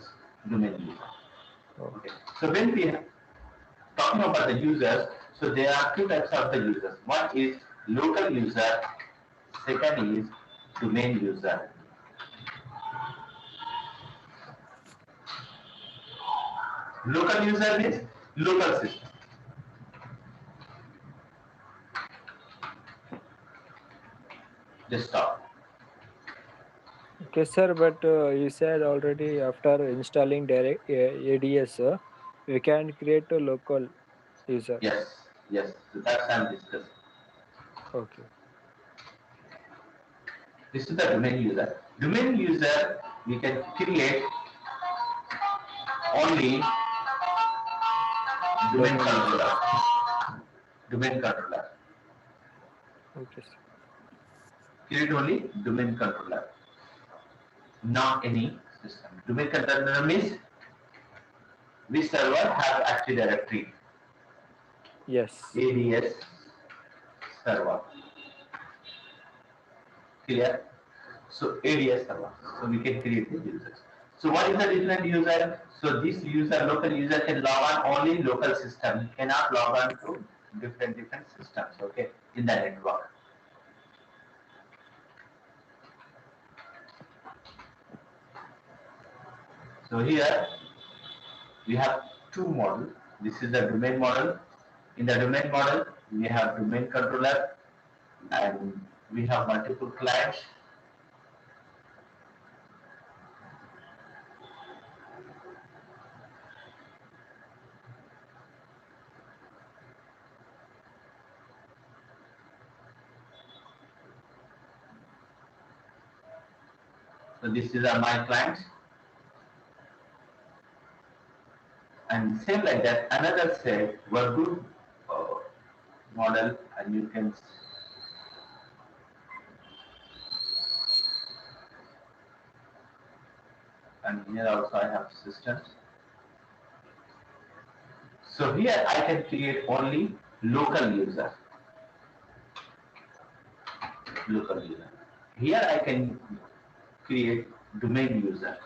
domain user. Oh, Okay. So when we are talking about the users, so there are two types of the users. One is local user, second is domain user. Local user means local system. Just stop. okay, sir. But you said already after installing direct ADS, we can create a local user. Yes. So that's I'm discussing. Okay. This is the domain user. Domain user we can create only domain Domain user. controller. Domain controller. Okay, sir. Create only domain controller, not any system. Domain controller means which server have Active Directory, Yes. ADS server. Clear? So ADS server. So we can create the users. So what is the different user? So this user, local user can log on only local system. He cannot log on to different systems, okay, in the network. So here we have two models. This is the domain model. In the domain model, we have domain controller and we have multiple clients. So this is my clients. And same like that, another set workgroup model, and you can and here also I have systems. So here I can create only local user. Local user. Here I can create domain user.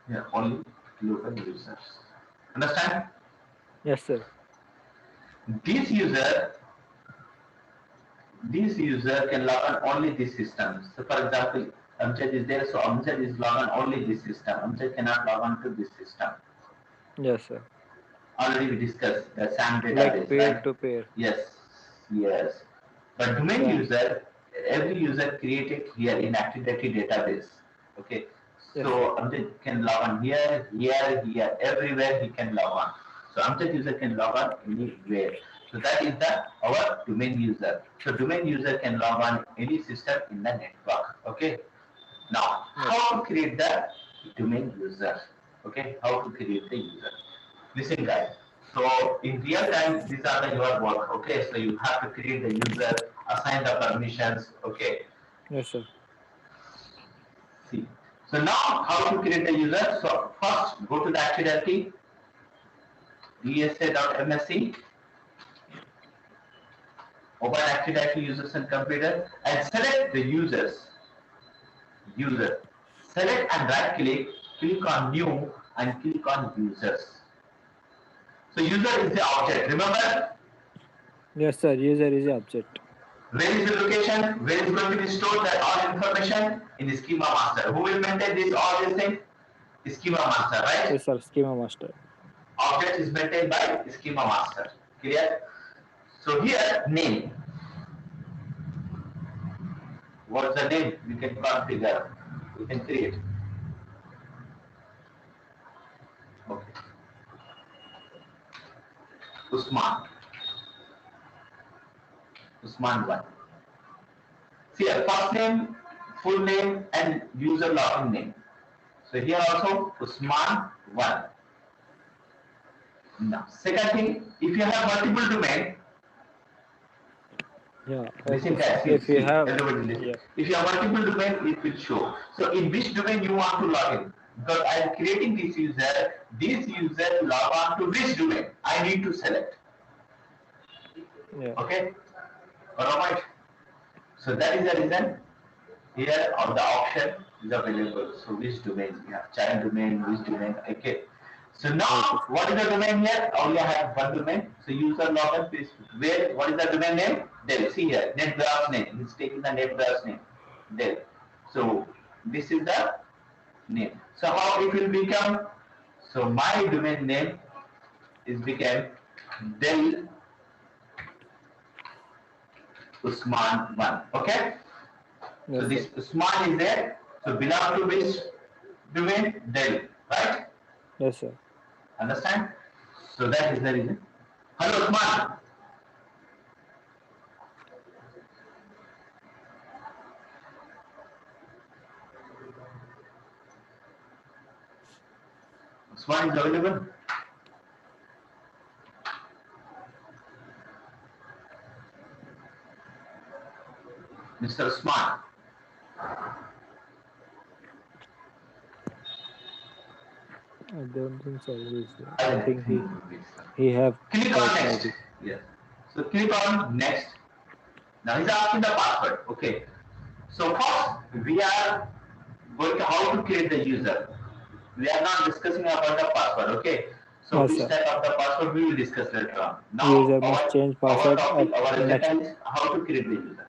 Here only local users. Understand? Yes, sir. This user can log on only this system. So for example, Amjad is there, so Amjad is log on only this system. Amjad cannot log on to this system. Yes, sir. Already we discussed the SAM Like database, peer right? to peer. Yes. But domain SAM. user, every user created here in Active Directory database. Okay. Yes, So Amjad can log on here, everywhere he can log on. So Amjad user can log on anywhere. So that is our domain user. So domain user can log on any system in the network. Okay. Now, how to create the domain user? Okay, how to create the user? Listen, guys. So in real time, these are your work. Okay, so you have to create the user, assign the permissions. Okay, Yes, sir. see. So now how to create the user? So first go to the Active Directory, esa.msc, open Active Directory users and computer, and select the users. User. Select and right click on new and click on users. So user is the object. Remember, Yes, sir. User is the object. where is the location? Where is going to be stored that all information? In the schema master. Who will maintain this all these things? Schema master, right? Yes, sir. Schema master. Object is maintained by schema master. Clear? So here name. What's the name? We can configure. We can create. Okay. Usman. Usman 1. See here, first name, full name, and user login name. So here also Usman 1. Now, second thing, if you have multiple domain, Yeah. listen Okay. that. If you have, Everybody listen. yeah. If you have multiple domain, it will show. So in which domain you want to log in? Because I am creating this user log on to which domain? I need to select. Yeah. Okay? Alright. So that is the reason here on the option is available. So which domain we have? Child domain, which domain? Okay. So now what is the domain here? Only I have one domain. So user login is where? What is the domain name? There. See here, NetBrowse name. He's taking the NetBrowse name. There. So this is the name. So how it will become? So my domain name is became Dell Usman 1. Okay? Yes, So this sir. Usman is there. So belong to which domain? Dell. Right? Yes, sir. Understand? So that is the reason. Hello Usman. Usman is available. Mr. Usman. I don't think so. I I think he have click on typed next. maybe. Yes. So click on next. Now he's asking the password. Okay. So first we are going to how to create the user. We are not discussing about the password. Okay. So Yes, which sir. type of the password we will discuss later on. Now User must change our password topic, our at agenda next. is how to create the user.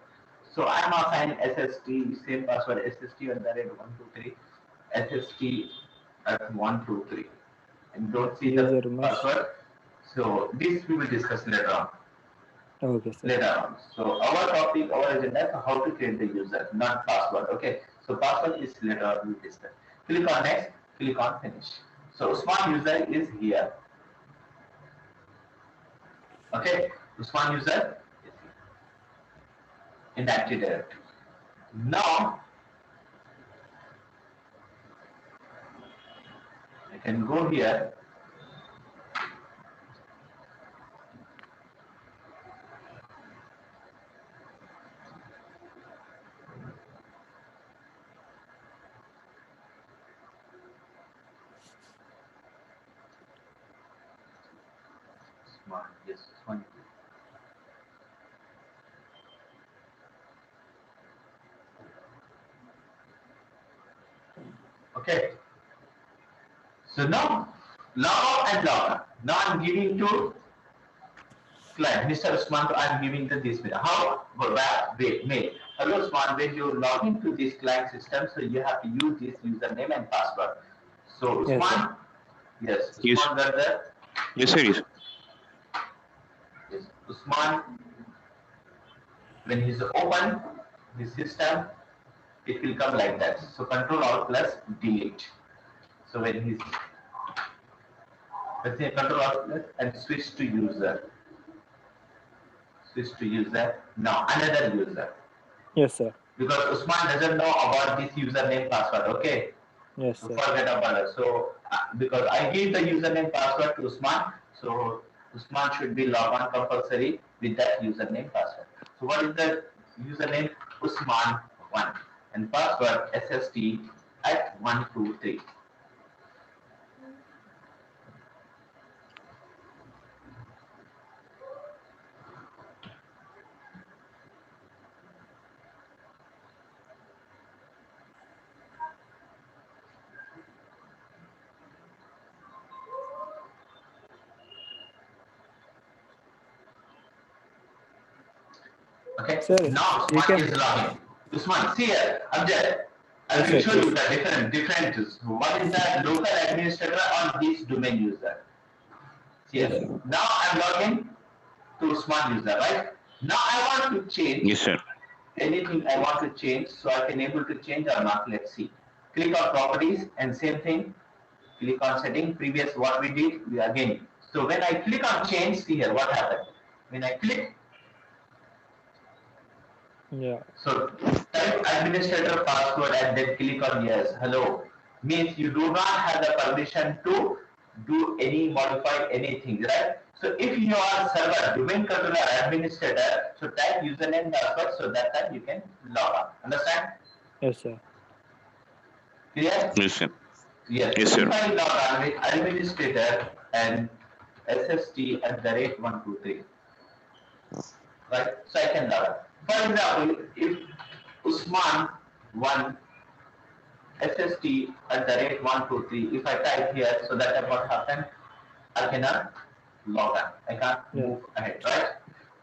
So I am assigned SST, same password SST@123, SST at 123. And don't see the User must. password. So this we will discuss later on. Okay, sir. Later on. So our topic, our agenda is how to create the user, not password. Okay. So password is later on we will discuss. Click on next, click on finish. So Usman user is here. Okay. Usman user is here in the Active Directory. Now I can go here. Usman, yes, Usman. Okay. So now log out and log out. Now I'm giving to client, Mr. Usman, I'm giving to this mail. How? Wait, mail. Hello Usman, when you log into this client system, so you have to use this username and password. So Yes, Usman, yes, Yes. Usman got there. Yes, sir. Yes. Yes, Usman, when he's open the system, it will come like that. So Control Alt plus delete. So when he's let's say Control Alt plus and switch to user. Switch to user. Now another user. Yes, sir. Because Usman doesn't know about this username password. Okay. Yes, So sir. forget about it. So because I gave the username password to Usman, so Usman should be log on compulsory with that username password. So what is the username? Usman1 and password SST at 123. Okay. Sir, Now you Usman can. is logging. Usman, see here, Amjad. I Yes, will sir. show you the differences. What is the local administrator on this domain user? See Yes, here. sir. Now I'm logging to Usman user, right? Now I want to change Yes, sir. anything I want to change, so I can able to change or not. Let's see. Click on properties and same thing. Click on setting. Previous what we did, we again. So when I click on change, see here what happened. When I click, Yeah. so type administrator password and then click on yes. Hello means you do not have the permission to do any modify anything, right? So if you are server domain controller administrator, so type username password so that time you can log on. Understand? Yes, sir. Clear? Yes, sir. Yes. Yes, So sir. if I log on with administrator and SST at the rate 123, right? So I can log on. For example, if Usman 1 SST at the rate 123, if I type here, so that what happened, I cannot log on. I can't Yeah. move ahead, right?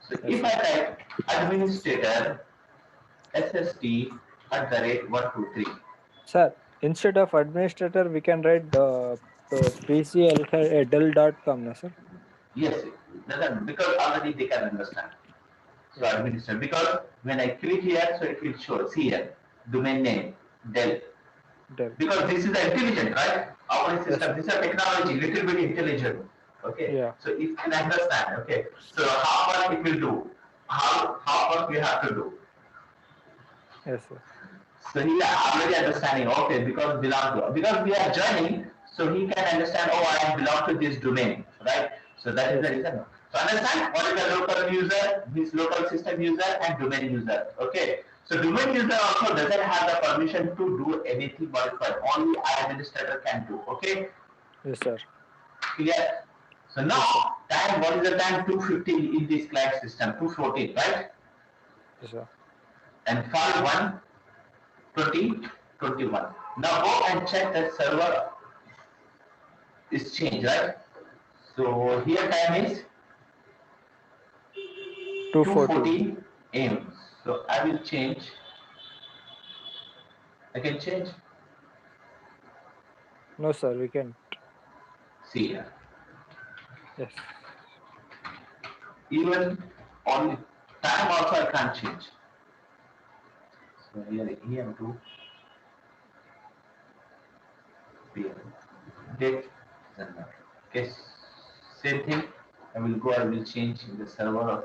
So Yes, if I type administrator SST at the rate 123, Sir, instead of administrator, we can write pcl.com, na, sir? yes, doesn't because already they can understand. So Yeah. administrator, because when I click here, so it will show, see here, domain name, Dell. Dell. Because this is intelligent, right? Operating Yes, system, sir. this is a technology, little bit intelligent. Okay, Yeah. so it can understand. Okay, so how much it will do? How much we have to do? Yes, sir. So he already understanding. Okay, because because we are joining, so he can understand. Oh, I belong to this domain, right? So that is Yes, the sir. reason. So understand what is the local user, this local system user, and domain user. Okay. So domain user also doesn't have the permission to do anything modified. Only administrator can do. Okay. Yes, sir. Clear? So now Yes, sir. time. What is the time? 2:15 in this client system. 2:14, right? Yes, sir. And file 1 2021. Now go and check that server is changed, right? So here time is 214. 2:14 AM. So I will change. I can change. No, sir, we can. See here. Yes. Even on time also I can't change. So here AM to PM. Date doesn't matter. Okay. Same thing. I will go. I will change in the server.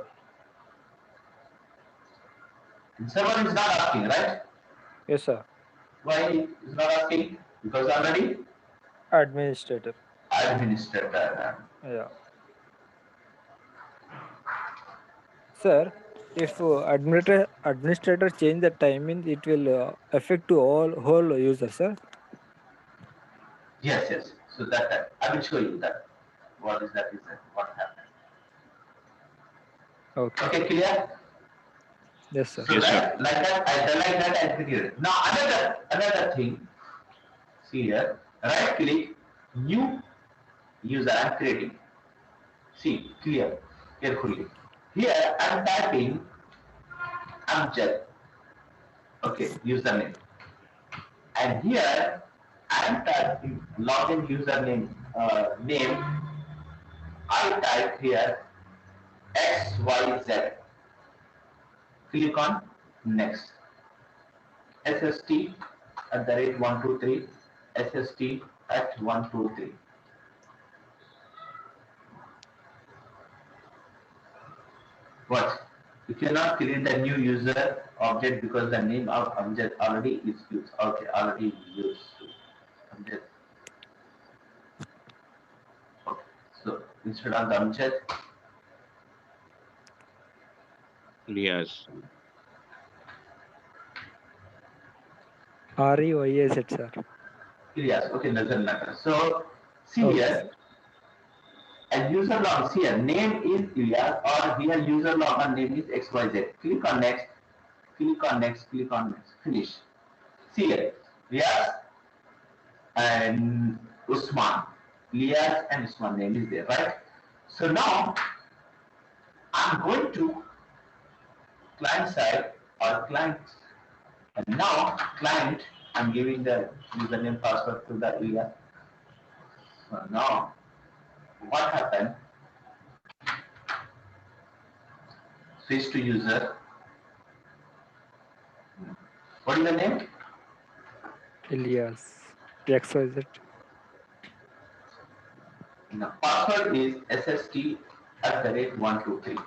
The server is not asking, right? Yes, sir. Why is not asking? Because already Administrator. administrator. Yeah. Sir, if administrator change the timing, it will affect to all whole users, sir. Yes, yes. So that I will show you that. What is that reason? What happened? Okay. Okay, clear? Yes, sir. So Yes, sir. that like that I created. Now another thing. See here. Right click, new user I'm creating. See clear carefully. Here I'm typing Amjad. Okay, username. And here I'm typing login username name. I type here XYZ. Click on next. SST at the rate 123. SST at 123. What? You cannot create the new user object because the name of object already is used. Okay, already used. Object. Okay. So instead of Amjad, Yes. REYS, sir. Ilyas. Okay, doesn't matter. So see Okay. here, and user log here, name is Ilyas or here user login name is XYZ. Click on next, click on next, click on next. Finish. See here, Ilyas and Usman. Ilyas and Usman name is there, right? So now I'm going to client side or client, and now client, I'm giving the username password to the Ilyas. So now what happened? Switch to user. What is the name? Ilyas. XYZ. The password is SST@123.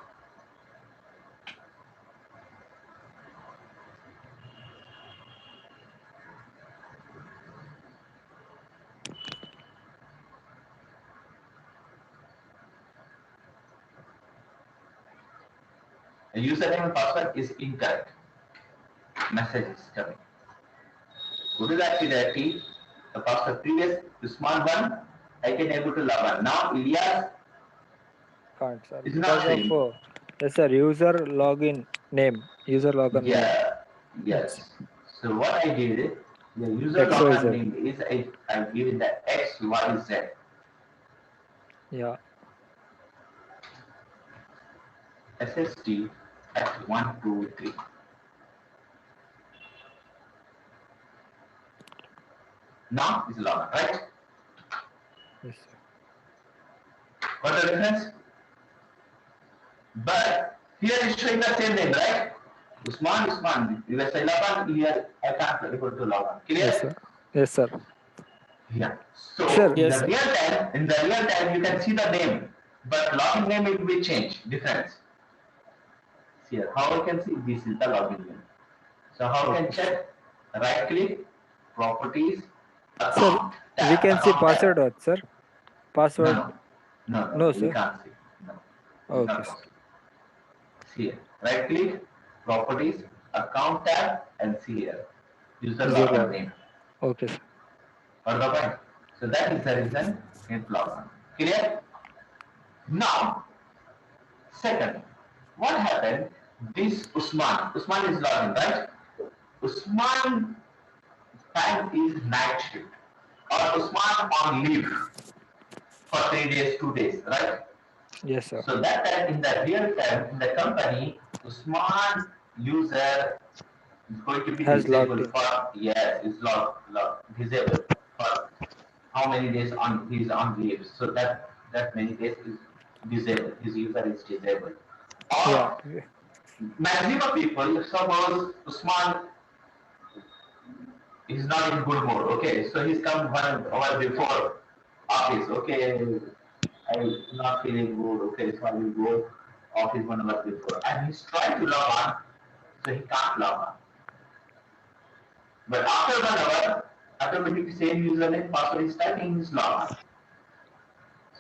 The username and password is incorrect. Message is coming. Go to the active directory. The password previous Usman one, I can able to log on. Now Ilyas Can't, sir. is not Because showing. of yes, sir. User login name. User login name. Yeah, yes. So what I did, the user XYZ. login name is I give it the XYZ. Yeah. SST@123. Now is logged, right? Yes, sir. What the difference? But here is showing the same name, right? Usman. You will say log on, here I can't able to log on. Clear? Yes, sir. Yes, sir. Yeah. So Sir. in Yes, the sir. real time you can see the name, but login name will be changed, difference. See here, how I can see this is the login name. So how I can check? Right click, properties, Sir, account, we tab, can see account password, tab. what, sir? Password. No, No, we sir. can't see. No, it's Okay, not sir. possible. See here, right click, properties, account tab, and see here, user User login login. name. Okay, sir. Got the point? So that is the reason it log on. Clear? Now, second, what happened? This Usman is logging, right? Usman time is night shift, or Usman on leave for 3 days, 2 days, right? Yes, sir. So that time in the real time in the company, Usman user is going to be Has logged disabled in. for is disabled for how many days on he's on leave. So that many days is disabled. His user is disabled. Yeah. Or maximum people, suppose Usman is not in good mood. Okay, so he's come 1 hour before office. Okay, I'm not feeling good. Okay, so I will go office 1 hour before, and he's trying to log on, so he can't log on. But after 1 hour, automatically same username password is typing his log on.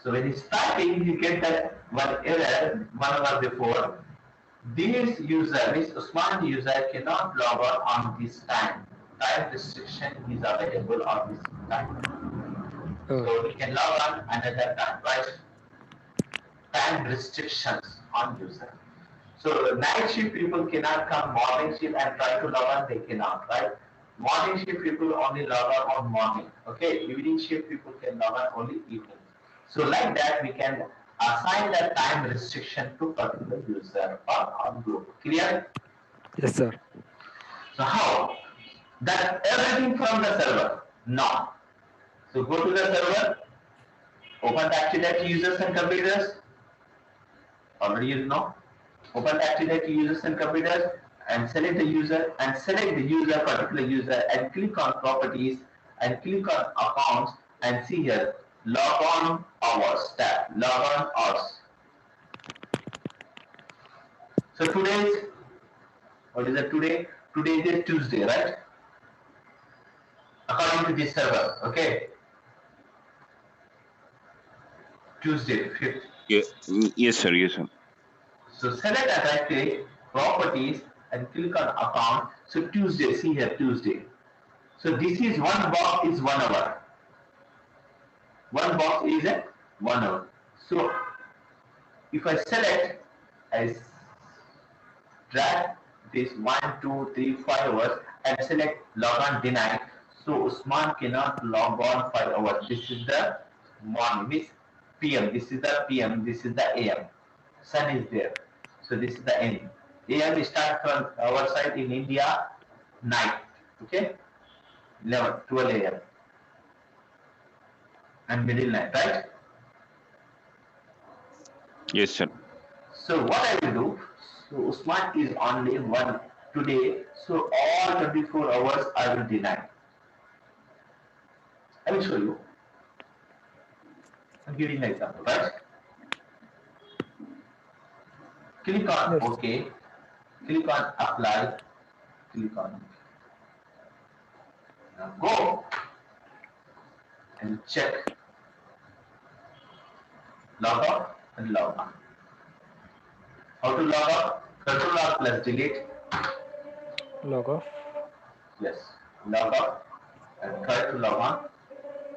So when he's typing, he get that one error 1 hour before. This user, this Usman user cannot log on this time. Time restriction is available on this time. Oh, So he can log on another time, right? Time restrictions on user. So night shift people cannot come morning shift and try to log on, they cannot, right? Morning shift people only log on morning. Okay, evening shift people can log on only evening. So like that we can assign the time restriction to particular user or on group. Clear? yes, sir. So how? That everything from the server? No. So go to the server, open the Active Directory users and computers. Already you know. Open the Active Directory users and computers and select the user particular user, and click on properties and click on accounts and see here log on hours tab. Log on hours. So today's what is it today? Today is Tuesday, right? According to this server, okay. Tuesday, 5th. Yes, sir. Yes, sir. So select as I click properties and click on account. So Tuesday, see here, Tuesday. So this is one box is 1 hour. One box is a 1 hour. So if I select, I drag this 1, 2, 3, 5 hours and select log on denied. So Usman cannot log on 5 hours. This is the morning, this PM, this is the PM, this is the AM. Sun is there. So this is the AM. AM start from our side in India, night. Okay? 11, 12 AM. And middle night, right? Yes, sir. So what I will do, so Usman is only one today, so all 24 hours I will deny. I will show you. I'm giving an example, right? Click on Yes. OK, click on apply, click on now go and check, log out and log on. How to log out? Control R plus delete. Log off. Yes, log out and try to log on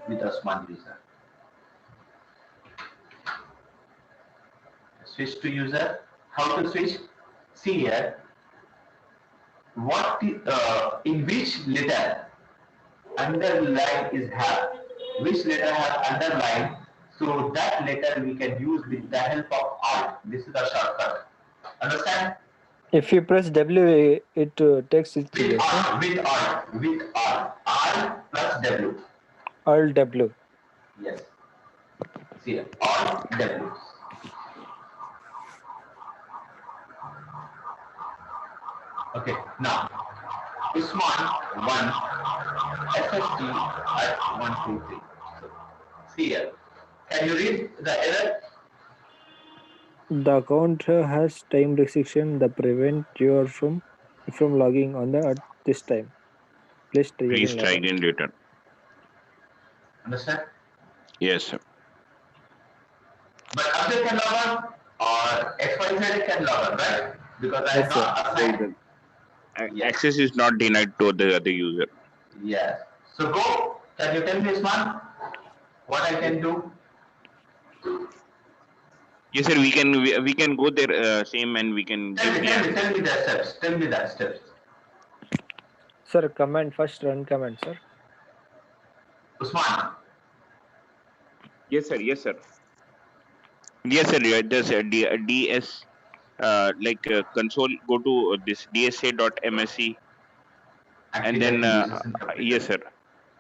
with Usman user. Switch to user. How to switch? See here. In which letter underline is have? Which letter have underline? So that letter we can use with the help of Alt. This is the shortcut. Understand? If you press W, it takes it to With this. Alt, with Alt. Alt plus W. Alt W. Yes. See here. Alt W. Okay, now Usman 1 SST at 123. So, see here. Can you read the error? The account has time restriction that prevent you from logging on at this time. Please try Please again try later. again later. Understand? Yes, sir. But Abdul can log on or XYZ can log on, right? Because I Yes, have not assigned. Yes. Access is not denied to the other user. Yes. So go. Can you tell me, Usman, what I can do? Yes, sir. We can go there same and we can give the answer. Tell me the steps. Tell me the steps. Sir, command first. Run command, sir. Usman. Yes, sir. Yes, sir. Yes, sir. There's a DS console. Go to this dsa.msc and then yes, sir.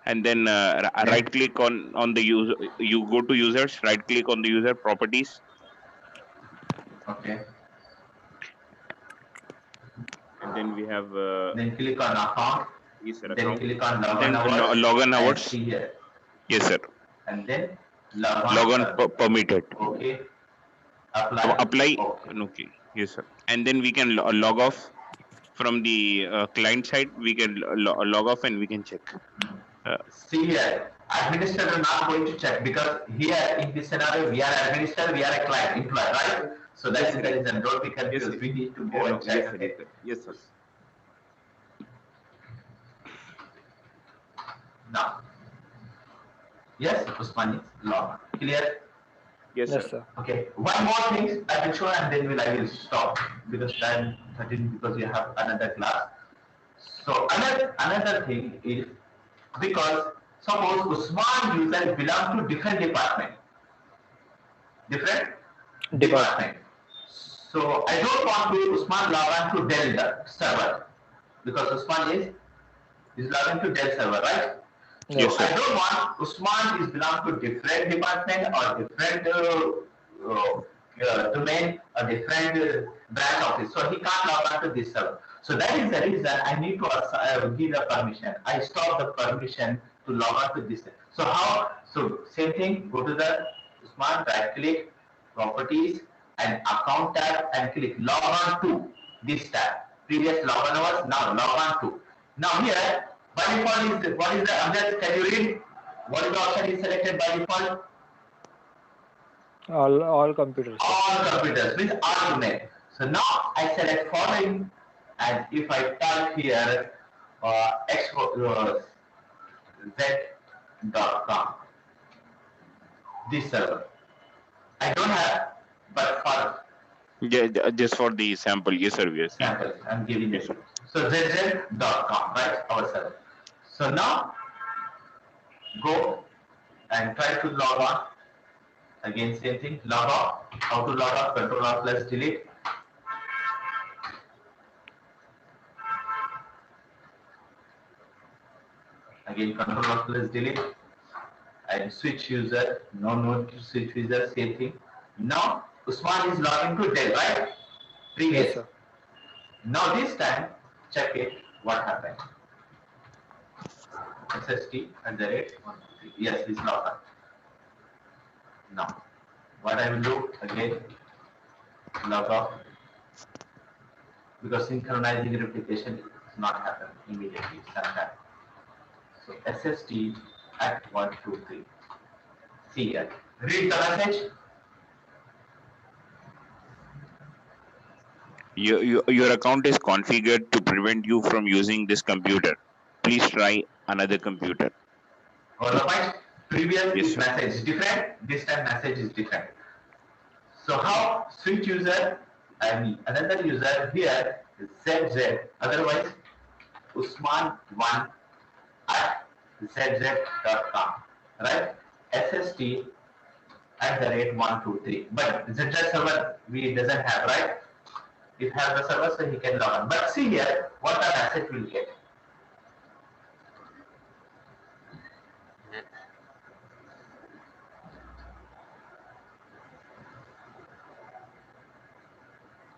And then right click on the user. You go to users. Right click on the user properties. Okay. And then we have Then click on account. yes, sir, Then account. click on log Then on hours. log on and hours. see here. Yes, sir. And then log on. Permitted. Okay. Apply. Apply. Okay. Okay. Yes, sir. And then we can log off from the client side. We can log off and we can check. See here, administrator not going to check because here in this scenario we are administrator, we are a client, employee, right? So that is the reason. Don't be confused. Yes, we need to go and check. Yes, sir. Okay? Yes, sir. Now, yes, Usman is log. Clear? Yes, Yes, sir. sir. Okay. One more thing I will show and then I will stop because time 13 because you have another class. So another thing is because suppose Usman user belong to different department. Different department. So I don't want to Usman log on to Dell server because Usman is logging to Dell server, right? Yes, So sir. I don't want Usman is belong to different department or different domain or different branch office. So he can't log on to this server. So that is the reason I need to give the permission. I stop the permission to log on to this. So how? So same thing. Go to the Usman, right click, properties, and account tab, and click log on to this tab. Previous log on hours. Now log on to. Now here. By default is what is the Amjad? Can you read? What is the option is selected by default? All computers. Sir. All computers with Arduino. So now I select following, and if I type here z.com, this server. I don't have, but for Yeah, just for the sample. Yes, sir. Yes, sir. sample, I'm giving Yes, it. sir. So zz.com, right? Our server. So now go and try to log on. Again, same thing. Log on. How to log on? Control R plus delete. Again, Control R plus delete. And switch user. No switch user. Same thing. Now Usman is logging to Dell, right? Previous. Yes, sir. Now this time, check it. What happened? SST@123. Yes, it's logged on. Now, what I will do again, log off, because synchronizing replication is not happen immediately. Sometime. So SST@123. See here. Read the message. Your account is configured to prevent you from using this computer. Please try another computer. All the points. Previous Yes, is sir. message is different. This time message is different. So how switch user and another user here is ZZ. Otherwise, Usman1@zz.com. Right? SST@123. But ZZ server we doesn't have, right? If have the server, so he can log on. But see here, what the message will get.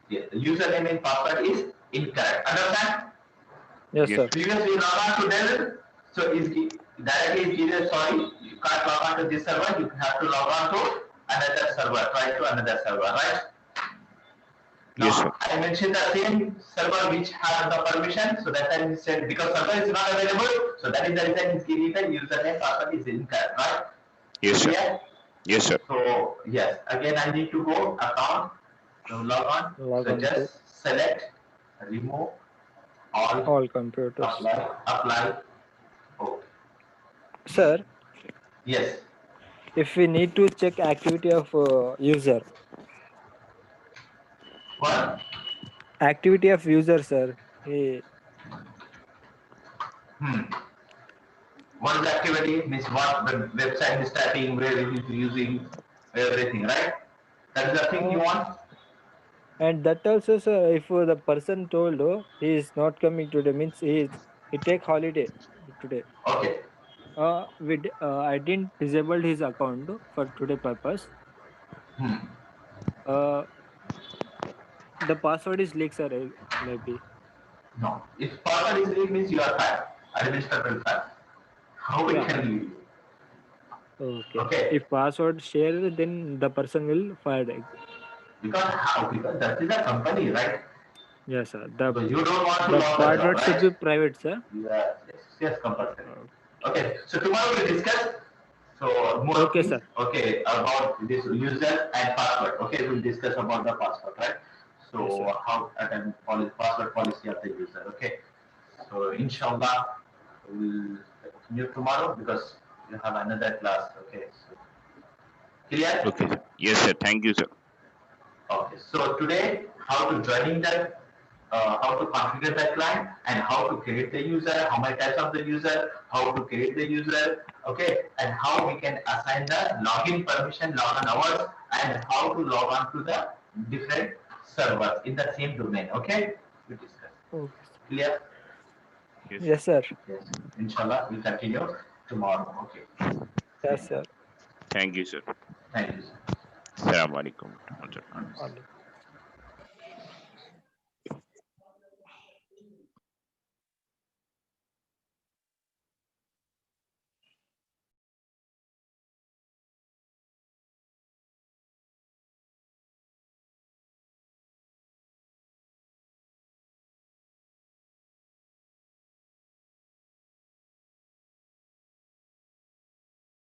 Yeah, the username and password is incorrect. Understand? Yes, Yes. sir. Previously you log on to Dell, so directly is given, sorry, you can't log on to this server, you have to log on to another server, try to another server, right? Now, Yes, sir. I mentioned the same server which has the permission, so that time he said because server is not available, so that is the reason he's giving the username password is incorrect, right? Yes, sir. Yeah. Yes, sir. So yes, again I need to go account, so log on. Log So on just to select, remove all, all computers. apply. Oh, Sir, yes. if we need to check activity of user, What? activity of user, sir. He, What is the activity? Means what the website is typing, where it is using, everything, right? That is the thing you want? and that also, sir, if the person told he is not coming today, means he take holiday today. Okay. I didn't disable his account for today purpose. Uh, the password is leaked, sir. Maybe. No. If password is leaked means you are fired. Administrator will fire. How we Yeah. can leave? Okay. Okay. If password shared, then the person will fired. Because how? Because that is a company, right? Yes, sir. So you don't want to The log the job, password should right? be private, sir. Yes, compulsory. Okay. So tomorrow we'll discuss. So more Okay, things, sir. okay, about this user and password. Okay, we'll discuss about the password, right? So Yes, sir. how attend password policy of the user. Okay. So inshallah we'll continue tomorrow because you have another class. Okay. So, clear? Okay, sir. Yes, sir. Thank you, sir. Okay. So today how to joining that, how to configure the client and how to create the user, how many types of the user, how to create the user, okay, and how we can assign the login permission, login hours, and how to log on to the different servers in the same domain. Okay, we discuss. Okay. Clear? Yes, sir. Yes. Inshallah, we continue tomorrow. Okay. Yes, sir. Thank you, sir. Thank you, sir. Assalamu alaikum. Only.